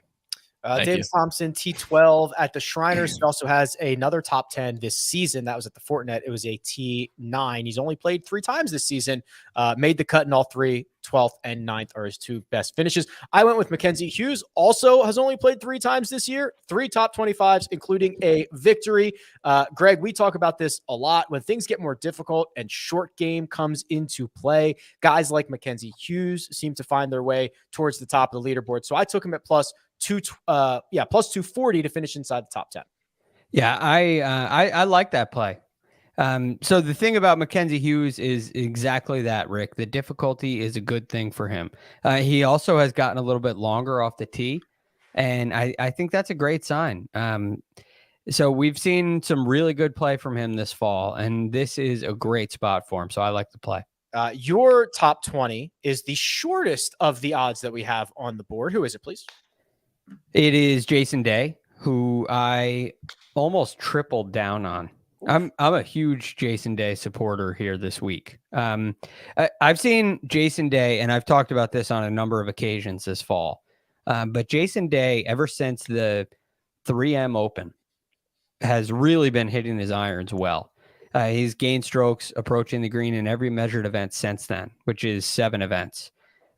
Davis Thompson, T12 at the Shriners. He also has another top 10 this season. That was at the Fortinet. It was a T9. He's only played 3 times this season, made the cut in all 3. 12th and 9th are his 2 best finishes. I went with Mackenzie Hughes, also has only played 3 times this year, 3 top 25s, including a victory. Greg, we talk about this a lot. When things get more difficult and short game comes into play, guys like Mackenzie Hughes seem to find their way towards the top of the leaderboard. So I took him at plus 240 to finish inside the top 10. Yeah, I like that play. So the thing about Mackenzie Hughes is exactly that, Rick. The difficulty is a good thing for him. He also has gotten a little bit longer off the tee, and I think that's a great sign. So we've seen some really good play from him this fall, and this is a great spot for him. So I like the play. Your top 20 is the shortest of the odds that we have on the board. Who is it, please? It is Jason Day, who I almost tripled down on. I'm a huge Jason Day supporter here this week. I've seen Jason Day, and I've talked about this on a number of occasions this fall. But Jason Day, ever since the 3M Open, has really been hitting his irons well. He's gained strokes approaching the green in every measured event since then, which is 7 events.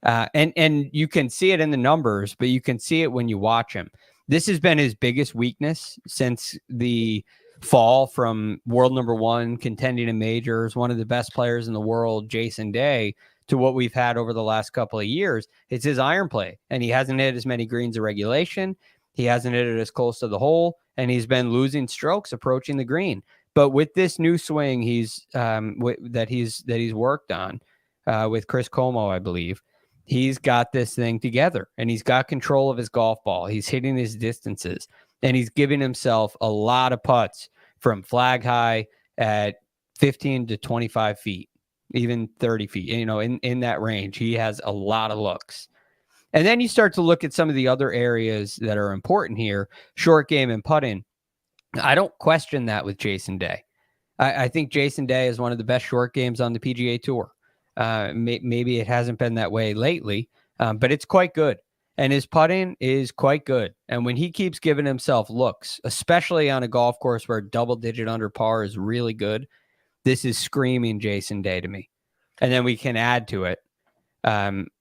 And you can see it in the numbers, but you can see it when you watch him. This has been his biggest weakness since the fall from world number 1, contending in majors, one of the best players in the world, Jason Day, to what we've had over the last couple of years. It's his iron play, and he hasn't hit as many greens of regulation. He hasn't hit it as close to the hole, and he's been losing strokes approaching the green. But with this new swing that he's worked on with Chris Como, I believe, he's got this thing together, and he's got control of his golf ball. He's hitting his distances, and he's giving himself a lot of putts from flag high at 15 to 25 feet, even 30 feet, in that range. He has a lot of looks. And then you start to look at some of the other areas that are important here, short game and putting. I don't question that with Jason Day. I think Jason Day is one of the best short games on the PGA Tour. Maybe it hasn't been that way lately, but it's quite good. And his putting is quite good. And when he keeps giving himself looks, especially on a golf course where double-digit under par is really good, this is screaming Jason Day to me. And then we can add to it.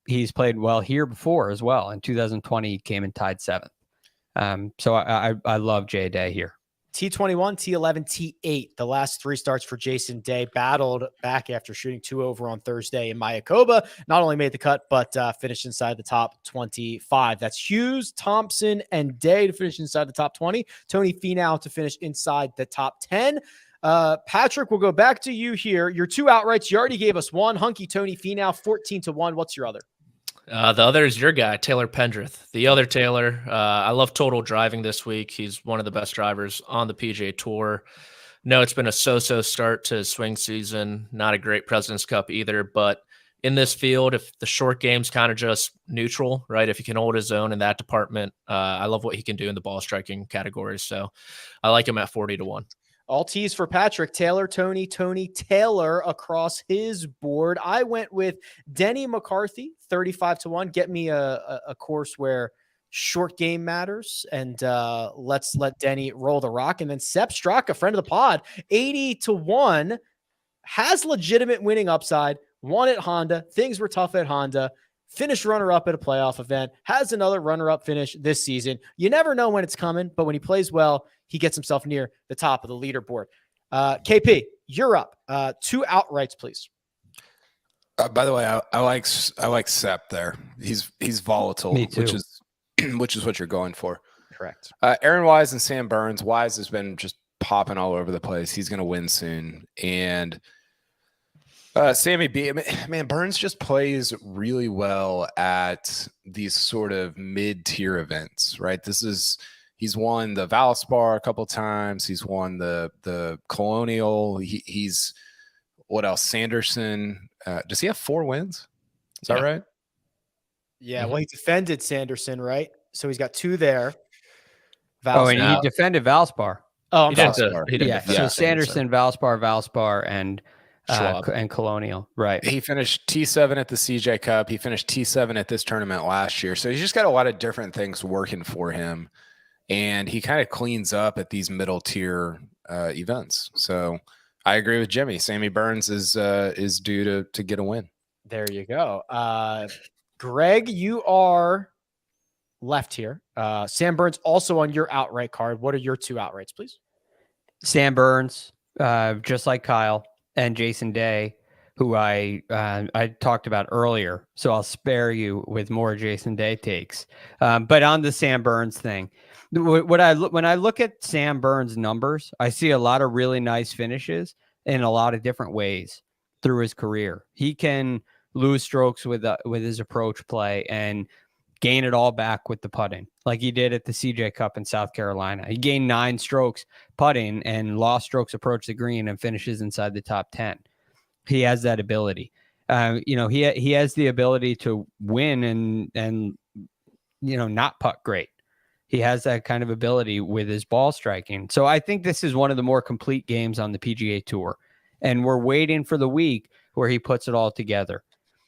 He's played well here before as well. In 2020, he came and tied 7th. So I love Jay Day here. T21, T11, T8. The last 3 starts for Jason Day, battled back after shooting 2 over on Thursday in Mayakoba. Not only made the cut, but finished inside the top 25. That's Hughes, Thompson, and Day to finish inside the top 20. Tony Finau to finish inside the top 10. Patrick, we'll go back to you here. Your 2 outrights, you already gave us one. Hunky Tony Finau, 14-1. What's your other? The other is your guy, Taylor Pendrith. The other Taylor, I love total driving this week. He's one of the best drivers on the PGA Tour. No, it's been a so-so start to swing season. Not a great President's Cup either, but in this field, if the short game's kind of just neutral, right? If he can hold his own in that department, I love what he can do in the ball striking category. So I like him at 40-1. All T's for Patrick. Taylor, Tony, Taylor across his board. I went with Denny McCarthy, 35-1. Get me a course where short game matters, and let's let Denny roll the rock. And then Sepp Straka, a friend of the pod, 80-1, has legitimate winning upside, won at Honda. Things were tough at Honda. Finished runner-up at a playoff event, has another runner-up finish this season. You never know when it's coming, but when he plays well, he gets himself near the top of the leaderboard. KP, you're up. 2 outrights, please. By the way, I like Sepp there. He's volatile, Me too. which is what you're going for. Correct. Aaron Wise and Sam Burns. Wise has been just popping all over the place. He's going to win soon. And Sammy B, man, Burns just plays really well at these sort of mid-tier events, right? He's won the Valspar a couple times. He's won the Colonial. He's what else? Sanderson. Does he have 4 wins? Is that right? Yeah, well, he defended Sanderson, right? So he's got 2 there. Oh, and he defended Valspar. Oh, I'm sorry. So Sanderson, Valspar, and Schwab. And Colonial, right? He finished T7 at the CJ Cup. He finished T7 at this tournament last year. So he's just got a lot of different things working for him, and he kind of cleans up at these middle tier events. So I agree with Jimmy. Sammy Burns is due to get a win. There you go. Greg, you are left here. Sam Burns also on your outright card. What are your 2 outrights, please? Sam Burns, just like Kyle, and Jason Day, who I talked about earlier. So I'll spare you with more Jason Day takes. But on the Sam Burns thing, when I look at Sam Burns' numbers, I see a lot of really nice finishes in a lot of different ways through his career. He can lose strokes with his approach play and gain it all back with the putting, like he did at the CJ Cup in South Carolina. He gained 9 strokes putting and lost strokes approach the green and finishes inside the top 10. He has that ability. He has the ability to win and not putt great. He has that kind of ability with his ball striking. So I think this is one of the more complete games on the PGA Tour, and we're waiting for the week where he puts it all together.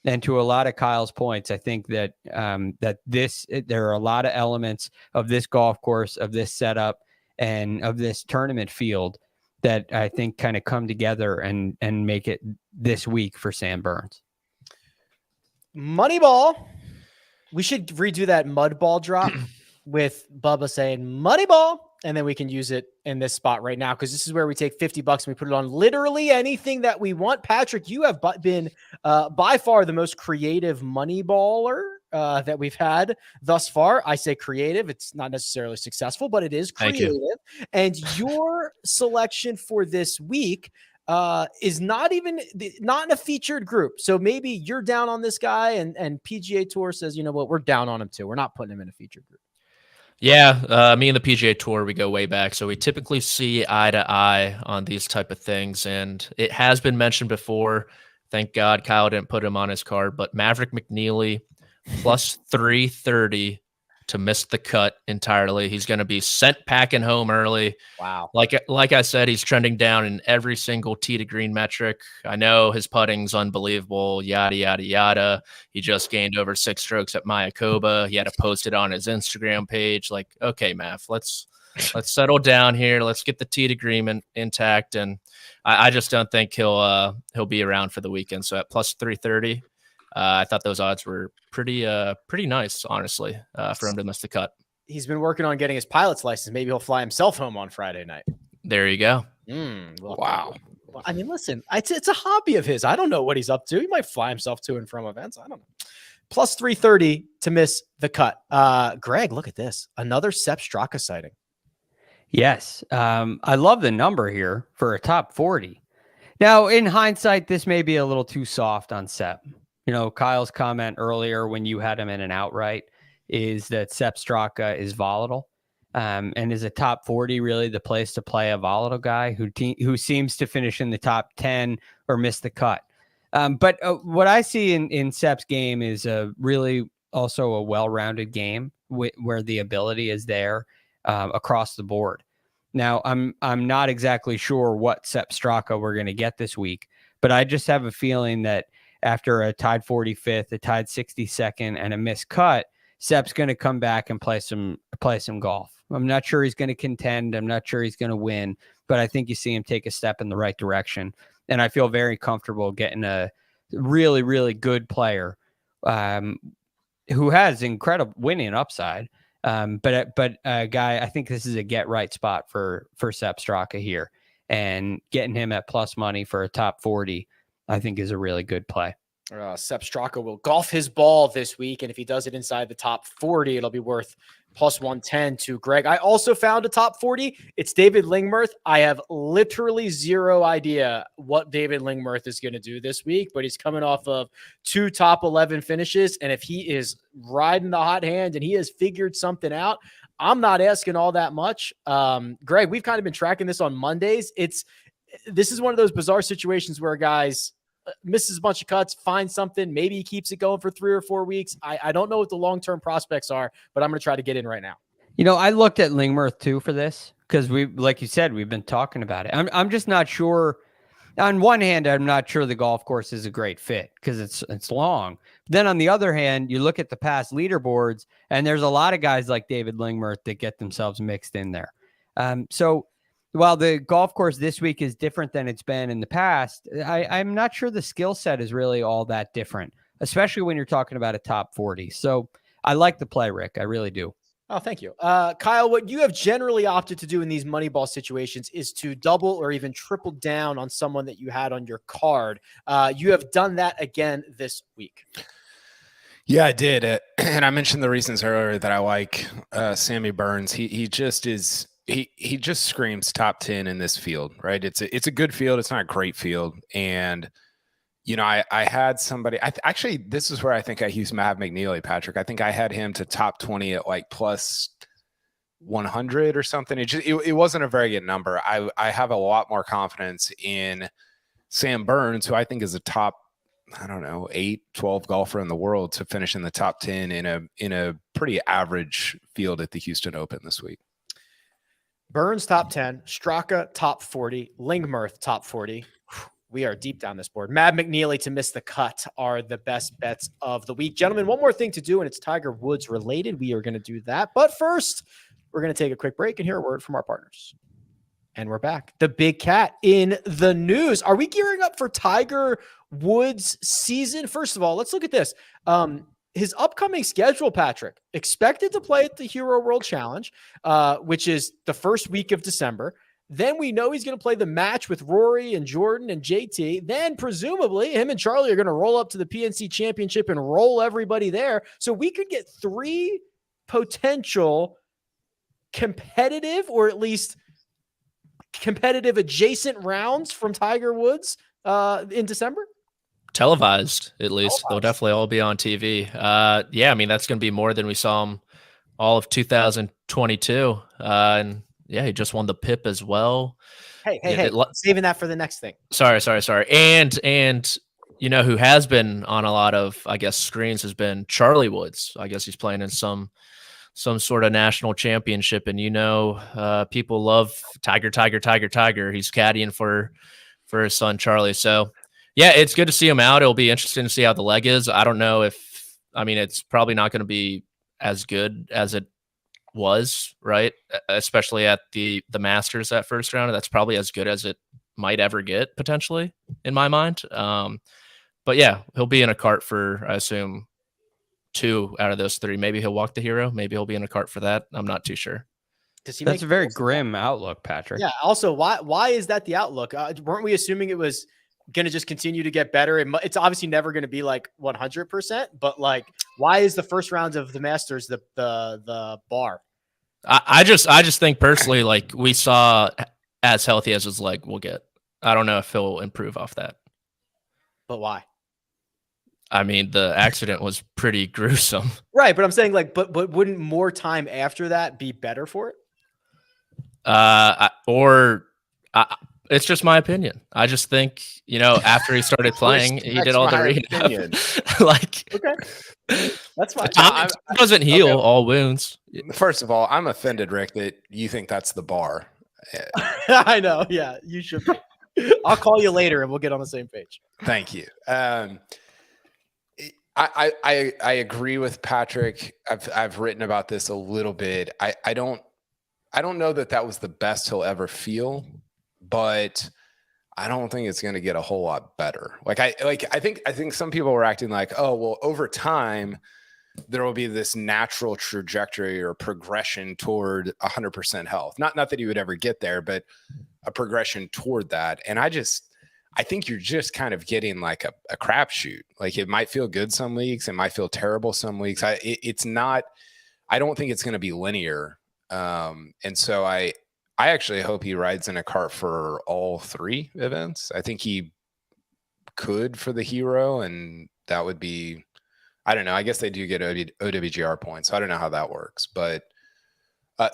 And to a lot of Kyle's points, I think that there are a lot of elements of this golf course, of this setup, and of this tournament field that I think kind of come together and make it this week for Sam Burns. Moneyball. We should redo that mud ball drop with Bubba saying Moneyball, and then we can use it in this spot right now, because this is where we take $50 and we put it on literally anything that we want. Patrick, you have been by far the most creative Moneyballer that we've had thus far. I say creative. It's not necessarily successful, but it is creative. And your selection for this week is not in a featured group. So maybe you're down on this guy and PGA Tour says, you know what, we're down on him too. We're not putting him in a featured group. Yeah, me and the PGA Tour, we go way back. So we typically see eye to eye on these type of things. And it has been mentioned before. Thank God Kyle didn't put him on his card. But Maverick McNeely, plus 330 to miss the cut entirely. He's going to be sent packing home early. Wow. Like I said, he's trending down in every single tee to green metric. I know his putting's unbelievable, yada, yada, yada. He just gained over 6 strokes at Mayakoba. He had to post it on his Instagram page. Like, okay, Mav, let's settle down here. Let's get the tee to green intact. And I just don't think he'll be around for the weekend. So at plus 330, I thought those odds were pretty nice, honestly, for him to miss the cut. He's been working on getting his pilot's license. Maybe he'll fly himself home on Friday night. There you go. Wow. Well, I mean, listen, it's a hobby of his. I don't know what he's up to. He might fly himself to and from events. I don't know. Plus 330 to miss the cut. Greg, look at this. Another Sepp Straka sighting. Yes. I love the number here for a top 40. Now, in hindsight, this may be a little too soft on Sepp. You know, Kyle's comment earlier when you had him in an outright is that Sepp Straka is volatile. And is a top 40 really the place to play a volatile guy who seems to finish in the top 10 or miss the cut? But what I see in Sepp's game is really also a well-rounded game where the ability is there across the board. Now, I'm not exactly sure what Sepp Straka we're going to get this week, but I just have a feeling that after a tied 45th, a tied 62nd, and a missed cut, Sepp's going to come back and play some golf. I'm not sure he's going to contend. I'm not sure he's going to win, but I think you see him take a step in the right direction. And I feel very comfortable getting a really, really good player who has incredible winning upside. But a guy, I think this is a get right spot for Sepp Straka here, and getting him at plus money for a top 40, I think is a really good play. Sepp Straka will golf his ball this week, and if he does it inside the top 40, it'll be worth plus 110 to Greg. I also found a top 40. It's David Lingmerth. I have literally zero idea what David Lingmerth is going to do this week, but he's coming off of 2 top 11 finishes, and if he is riding the hot hand and he has figured something out, I'm not asking all that much. Greg, we've kind of been tracking this on Mondays. This is one of those bizarre situations where guys misses a bunch of cuts, finds something. Maybe he keeps it going for 3 or 4 weeks. I don't know what the long-term prospects are, but I'm going to try to get in right now. You know, I looked at Lingmerth too for this because like you said, we've been talking about it. I'm just not sure. On one hand, I'm not sure the golf course is a great fit because it's long. Then on the other hand, you look at the past leaderboards and there's a lot of guys like David Lingmerth that get themselves mixed in there. So while the golf course this week is different than it's been in the past, I'm not sure the skill set is really all that different, especially when you're talking about a top 40. So I like the play, Rick. I really do. Oh, thank you. Kyle, what you have generally opted to do in these Moneyball situations is to double or even triple down on someone that you had on your card. You have done that again this week. Yeah, I did. And I mentioned the reasons earlier that I like Sammy Burns. He just is... He just screams top 10 in this field, right? It's a good field. It's not a great field. And, you know, I had somebody, actually, this is where I think I used Matt McNeely, Patrick. I think I had him to top 20 at like plus 100 or something. It wasn't a very good number. I have a lot more confidence in Sam Burns, who I think is a top, I don't know, 8, 12 golfer in the world to finish in the top 10 in a pretty average field at the Houston Open this week. Burns top 10, Straka top 40, Lingmerth top 40. We are deep down this board. Mad McNeely to miss the cut are the best bets of the week. Gentlemen, one more thing to do, and it's Tiger Woods related. We are going to do that. But first, we're going to take a quick break and hear a word from our partners. And we're back. The Big Cat in the news. Are we gearing up for Tiger Woods season? First of all, let's look at this. His upcoming schedule, Patrick, expected to play at the Hero World Challenge, which is the first week of December. Then we know he's going to play the match with Rory and Jordan and JT. Then presumably him and Charlie are going to roll up to the PNC Championship and roll everybody there. So we could get 3 potential competitive, or at least competitive adjacent rounds from Tiger Woods in December. Televised, at least. They'll definitely all be on TV. Yeah, I mean, that's going to be more than we saw him all of 2022. And yeah, he just won the PIP as well. Hey, saving that for the next thing. Sorry. And you know, who has been on a lot of, I guess, screens has been Charlie Woods. I guess he's playing in some sort of national championship, and people love Tiger. He's caddying for his son Charlie. So yeah, it's good to see him out. It'll be interesting to see how the leg is. I don't know it's probably not going to be as good as it was, right? Especially at the Masters that first round. That's probably as good as it might ever get, potentially, in my mind. But yeah, he'll be in a cart for, I assume, 2 out of those 3. Maybe he'll walk the hero. Maybe he'll be in a cart for that. I'm not too sure. That's a very grim outlook, Patrick. Yeah. Also, why is that the outlook? Weren't we assuming it was going to just continue to get better? It's obviously never going to be like 100%, but like, why is the first round of the Masters the bar? I just think personally, like, we saw as healthy as his leg will get. I don't know if he'll improve off that. But why? I mean, the accident was pretty gruesome. Right, but I'm saying, like, but wouldn't more time after that be better for it? It's just my opinion. I just think, after he started playing, he did all the rehab. Like, okay, that's fine. Time doesn't heal all wounds. First of all, I'm offended, Rick, that you think that's the bar. I know. Yeah, you should be. I'll call you later and we'll get on the same page. Thank you. I agree with Patrick. I've written about this a little bit. I don't know that was the best he'll ever feel, but I don't think it's going to get a whole lot better. I think some people were acting like, oh, well, over time there will be this natural trajectory or progression toward 100% health. Not that he would ever get there, but a progression toward that. And I think you're just kind of getting like a crapshoot. Like, it might feel good some weeks, it might feel terrible some weeks. I don't think it's going to be linear. And so I actually hope he rides in a cart for all 3 events. I think he could for the hero, and that would be, I don't know. I guess they do get OWGR points. So I don't know how that works, but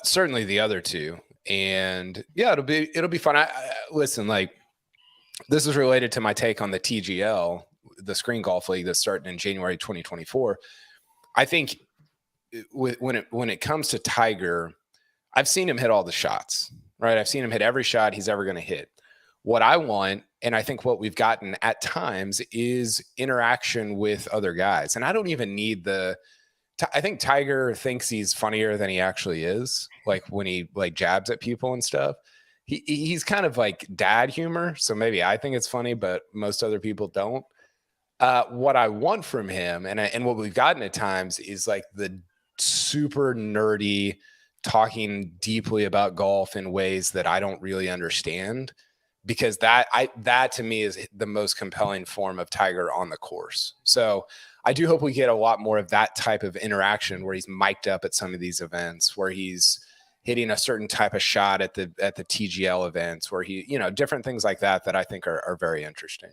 certainly the other 2. And yeah, it'll be fun. Listen, like, this is related to my take on the TGL, the Screen Golf League that's starting in January 2024. I think when it comes to Tiger, I've seen him hit all the shots, right? I've seen him hit every shot he's ever going to hit. What I want, and I think what we've gotten at times, is interaction with other guys. And I don't even need I think Tiger thinks he's funnier than he actually is. Like, when he jabs at people and stuff, he's kind of like dad humor. So maybe I think it's funny, but most other people don't. What I want from him, and what we've gotten at times, is like the super nerdy, talking deeply about golf in ways that I don't really understand, because that to me is the most compelling form of Tiger on the course. So I do hope we get a lot more of that type of interaction, where he's mic'd up at some of these events, where he's hitting a certain type of shot at the TGL events, where he, different things like that I think are very interesting.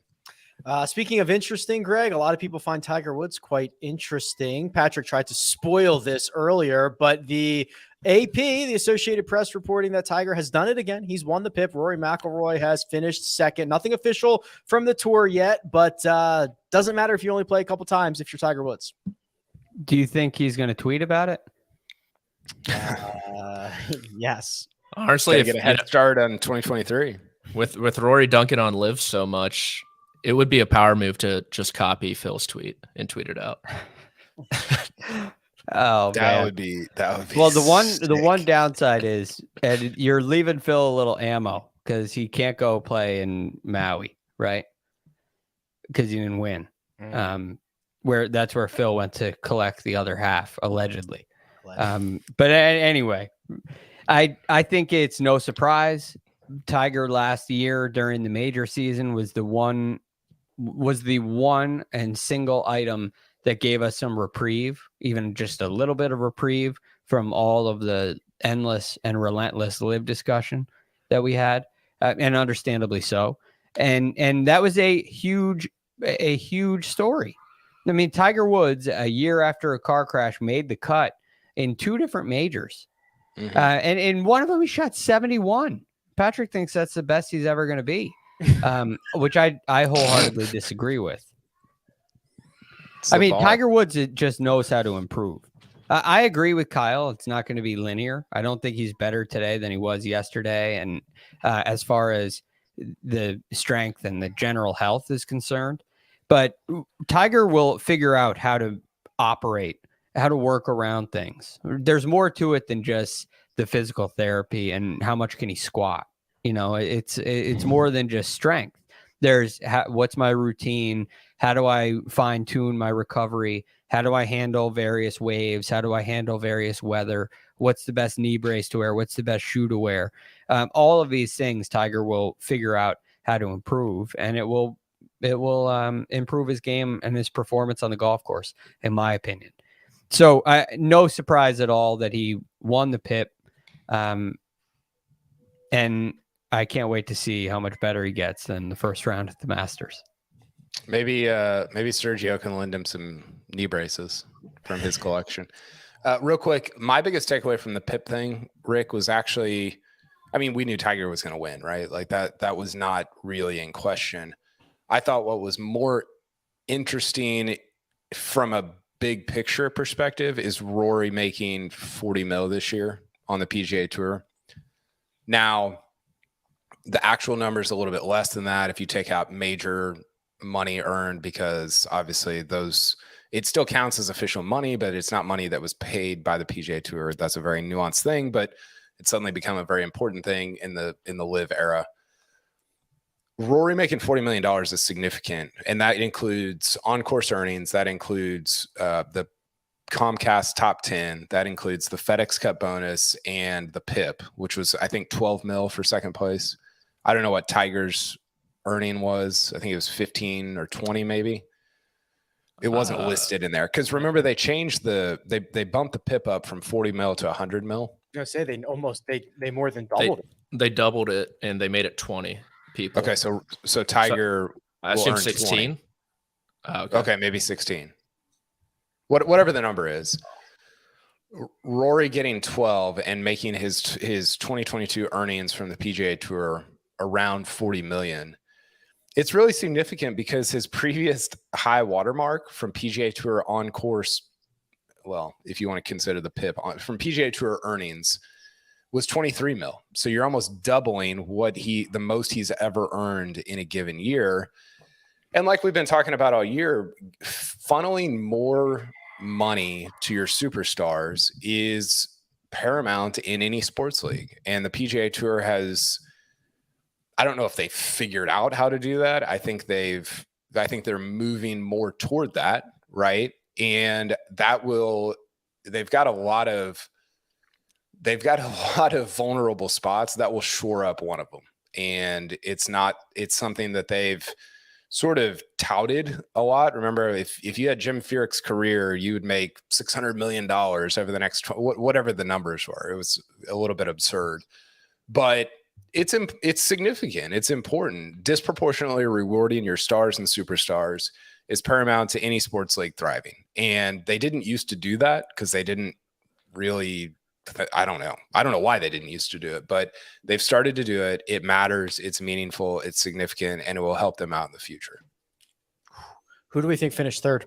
Speaking of interesting, Greg, a lot of people find Tiger Woods quite interesting. Patrick tried to spoil this earlier, but the AP, the Associated Press, reporting that Tiger has done it again. He's won the PIP. Rory McIlroy has finished second. Nothing official from the tour yet, but doesn't matter if you only play a couple times if you're Tiger Woods. Do you think he's going to tweet about it? Yes. Honestly, get a head start on 2023 with Rory Duncan on Live so much, it would be a power move to just copy Phil's tweet and tweet it out. Oh, that would be well, the one downside is, and you're leaving Phil a little ammo, because he can't go play in Maui, right? Because he didn't win. That's where Phil went to collect the other half, allegedly. But anyway, I think it's no surprise. Tiger last year during the major season was the one and single item that gave us some reprieve, even just a little bit of reprieve from all of the endless and relentless Live discussion that we had, and understandably so. And that was a huge story. I mean, Tiger Woods, a year after a car crash, made the cut in 2 different majors. Mm-hmm. And in one of them, he shot 71. Patrick thinks that's the best he's ever going to be, which I wholeheartedly disagree with. I mean, Tiger Woods just knows how to improve. I agree with Kyle. It's not going to be linear. I don't think he's better today than he was yesterday. And as far as the strength and the general health is concerned, but Tiger will figure out how to operate, how to work around things. There's more to it than just the physical therapy and how much can he squat. You know, it's more than just strength. There's what's my routine? How do I fine tune my recovery? How do I handle various waves? How do I handle various weather? What's the best knee brace to wear? What's the best shoe to wear? All of these things Tiger will figure out how to improve, and it will improve his game and his performance on the golf course, in my opinion. So no surprise at all that he won the PIP. And I can't wait to see how much better he gets than the first round at the Masters. Maybe Sergio can lend him some knee braces from his collection. Real quick, my biggest takeaway from the PIP thing, Rick, was actually, I mean, we knew Tiger was going to win, right? Like that was not really in question. I thought what was more interesting from a big picture perspective is Rory making 40 mil this year on the PGA Tour. Now, the actual number is a little bit less than that if you take out major money earned, because obviously it still counts as official money, but it's not money that was paid by the PGA Tour. That's a very nuanced thing, but it's suddenly become a very important thing in the live era. Rory making $40 million is significant, and that includes on-course earnings. That includes the Comcast top 10. That includes the FedEx Cup bonus and the PIP, which was, I think, 12 mil for second place. I don't know what Tiger's earning was. I think it was 15 or 20 maybe. It wasn't listed in there because remember they changed they bumped the PIP up from 40 mil to 100 mil. I was gonna say they more than doubled it. They doubled it and they made it 20 people. Okay, so Tiger, I assume 16. Okay, maybe 16. Whatever the number is. Rory getting 12 and making his 2022 earnings from the PGA Tour around 40 million. It's really significant because his previous high watermark from PGA Tour on course, well, if you want to consider the PIP from PGA Tour earnings, was 23 mil. So you're almost doubling the most he's ever earned in a given year. And like we've been talking about all year, funneling more money to your superstars is paramount in any sports league. And the PGA Tour has, I don't know if they figured out how to do that. I think they're moving more toward that, right? And they've got a lot of vulnerable spots that will shore up one of them. And it's something that they've sort of touted a lot. Remember, if you had Jim Furyk's career, you would make $600 million over the next, whatever the numbers were. It was a little bit absurd, but it's significant. It's important. Disproportionately rewarding your stars and superstars is paramount to any sports league thriving. And they didn't used to do that because they didn't really, I don't know why they didn't used to do it, but they've started to do it. It matters. It's meaningful. It's significant, and it will help them out in the future. Who do we think finished third?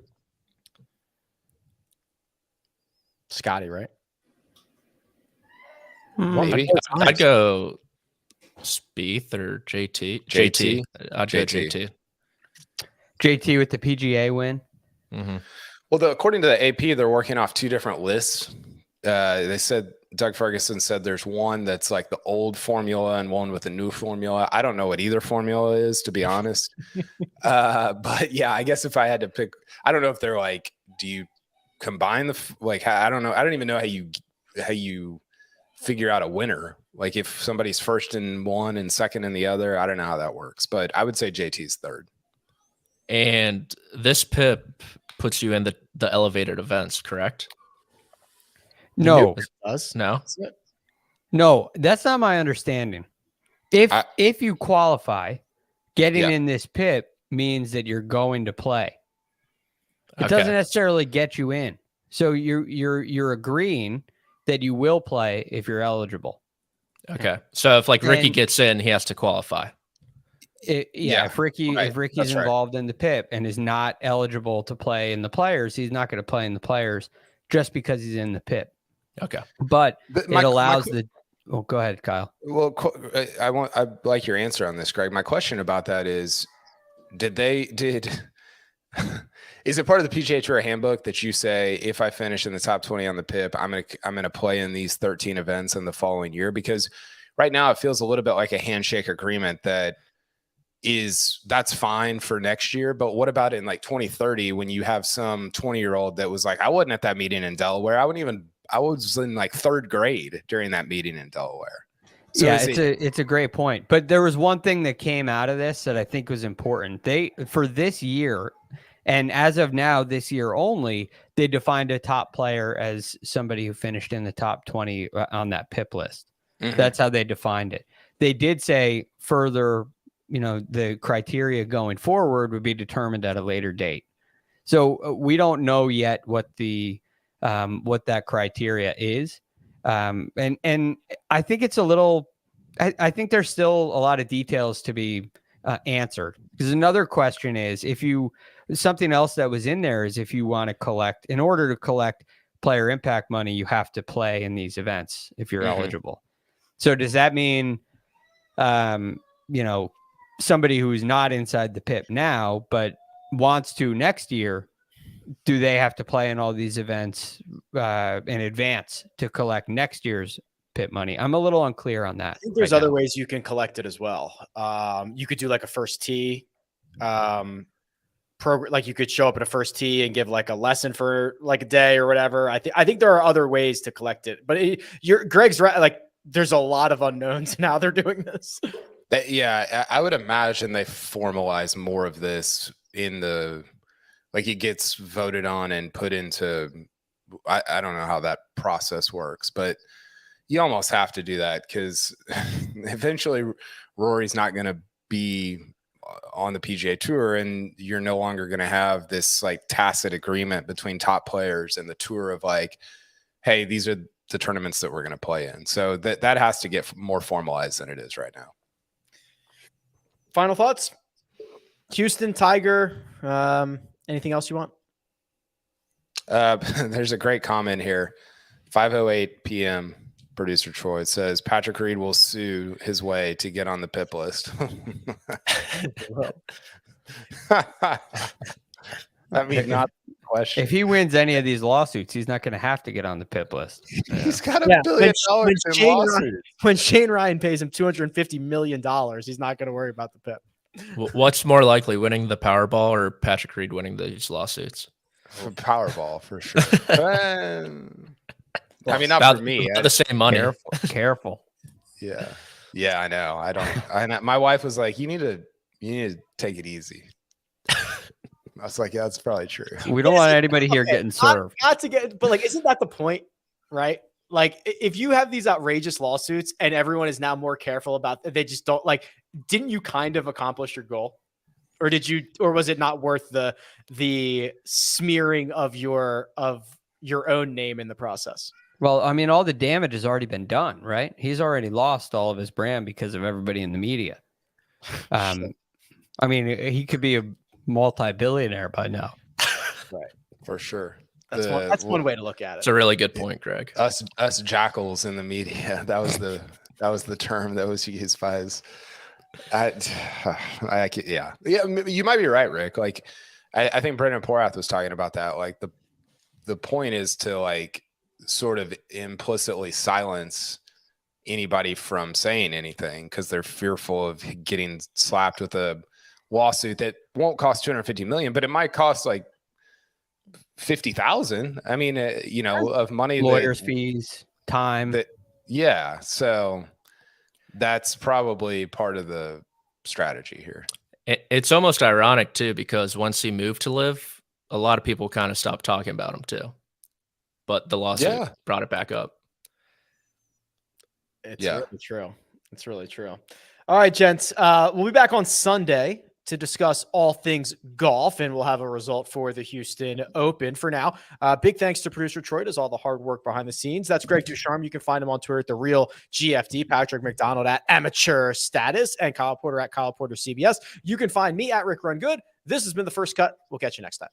Scotty, right? Maybe. I'd go Spieth or JT. I'd go JT. JT with the PGA win. Mm-hmm. Well, according to the AP, they're working off two different lists. They said Doug Ferguson said there's one that's like the old formula and one with a new formula. I don't know what either formula is, to be honest. But yeah, I guess if I had to pick, I don't know if they're like, do you combine I don't know. I don't even know how you figure out a winner. Like if somebody's first in one and second in the other, I don't know how that works, but I would say JT's third. And this PIP puts you in the elevated events, correct? No. No, that's not my understanding. If you qualify, getting in this PIP means that you're going to play. It doesn't necessarily get you in. So you're agreeing that you will play if you're eligible. Okay. So if Ricky gets in, he has to qualify. If Ricky's involved in the PIP and is not eligible to play in the Players, he's not going to play in the Players just because he's in the PIP. Okay, but it allows Oh, go ahead, Kyle. Well, I like your answer on this, Greg. My question about that is, is it part of the PGA Tour handbook that you say, if I finish in the top 20 on the PIP, I'm gonna play in these 13 events in the following year? Because right now it feels a little bit like a handshake agreement that's fine for next year. But what about in like 2030 when you have some 20-year-old that was like, I wasn't at that meeting in Delaware. I was in like third grade during that meeting in Delaware. So it's a great point. But there was one thing that came out of this that I think was important. For this year, and as of now, this year only, they defined a top player as somebody who finished in the top 20 on that PIP list. Mm-hmm. That's how they defined it. They did say further, the criteria going forward would be determined at a later date. So we don't know yet what that criteria is. And I think it's a little, I think there's still a lot of details to be answered. Because another question is, something else that was in there is if you want to collect, in order to collect player impact money, you have to play in these events if you're eligible. So does that mean, somebody who's not inside the PIP now, but wants to next year, do they have to play in all these events in advance to collect next year's PIP money? I'm a little unclear on that. I think there's other ways you can collect it as well. You could do like a first tee program, like you could show up at a first tee and give like a lesson for like a day or whatever. I think there are other ways to collect it, but Greg's right. Like there's a lot of unknowns in how they're doing this. I would imagine they formalize more of this like it gets voted on and put into, I don't know how that process works, but you almost have to do that because eventually Rory's not going to be on the PGA Tour and you're no longer going to have this like tacit agreement between top players and the tour of like, hey, these are the tournaments that we're going to play in. So that has to get more formalized than it is right now. Final thoughts? Houston, Tiger, anything else you want? There's a great comment here. 5:08 p.m. Producer Troy says Patrick Reed will sue his way to get on the PIP list. I mean, not the question. If he wins any of these lawsuits, he's not going to have to get on the PIP list. He's got $1 billion in lawsuits. When Shane Ryan pays him $250 million, he's not going to worry about the PIP. What's more likely, winning the Powerball or Patrick Reed winning these lawsuits? Powerball for sure. I mean, not for me. The same money. Careful. Yeah, I know. My wife was like, "You need to take it easy." I was like, "Yeah, that's probably true." We don't want anybody here getting served. Not to get, but like, isn't that the point, right? Like, if you have these outrageous lawsuits and everyone is now more careful about, they just don't like. Didn't you kind of accomplish your goal, or was it not worth the smearing of your own name in the process? Well, I mean, all the damage has already been done, right? He's already lost all of his brand because of everybody in the media. I mean, he could be a multi-billionaire by now. Right, for sure. That's one way to look at it. It's a really good point, Greg. Us jackals in the media. That was the term that was used by his. Yeah. You might be right, Rick. Like, I think Brendan Porath was talking about that. Like the point is to like sort of implicitly silence anybody from saying anything because they're fearful of getting slapped with a lawsuit that won't cost $250 million, but it might cost like $50,000. I mean, of money, lawyers' fees, time. So that's probably part of the strategy here. It's almost ironic too, because once he moved to Live, a lot of people kind of stopped talking about him too. But the lawsuit brought it back up. It's really true. It's really true. All right, gents. We'll be back on Sunday to discuss all things golf, and we'll have a result for the Houston Open. For now, big thanks to producer Troy, does all the hard work behind the scenes. That's Greg Ducharme. You can find him on Twitter at The Real GFD, Patrick McDonald at Amateur Status, and Kyle Porter at Kyle Porter CBS. You can find me at Rick Run Good. This has been The First Cut. We'll catch you next time.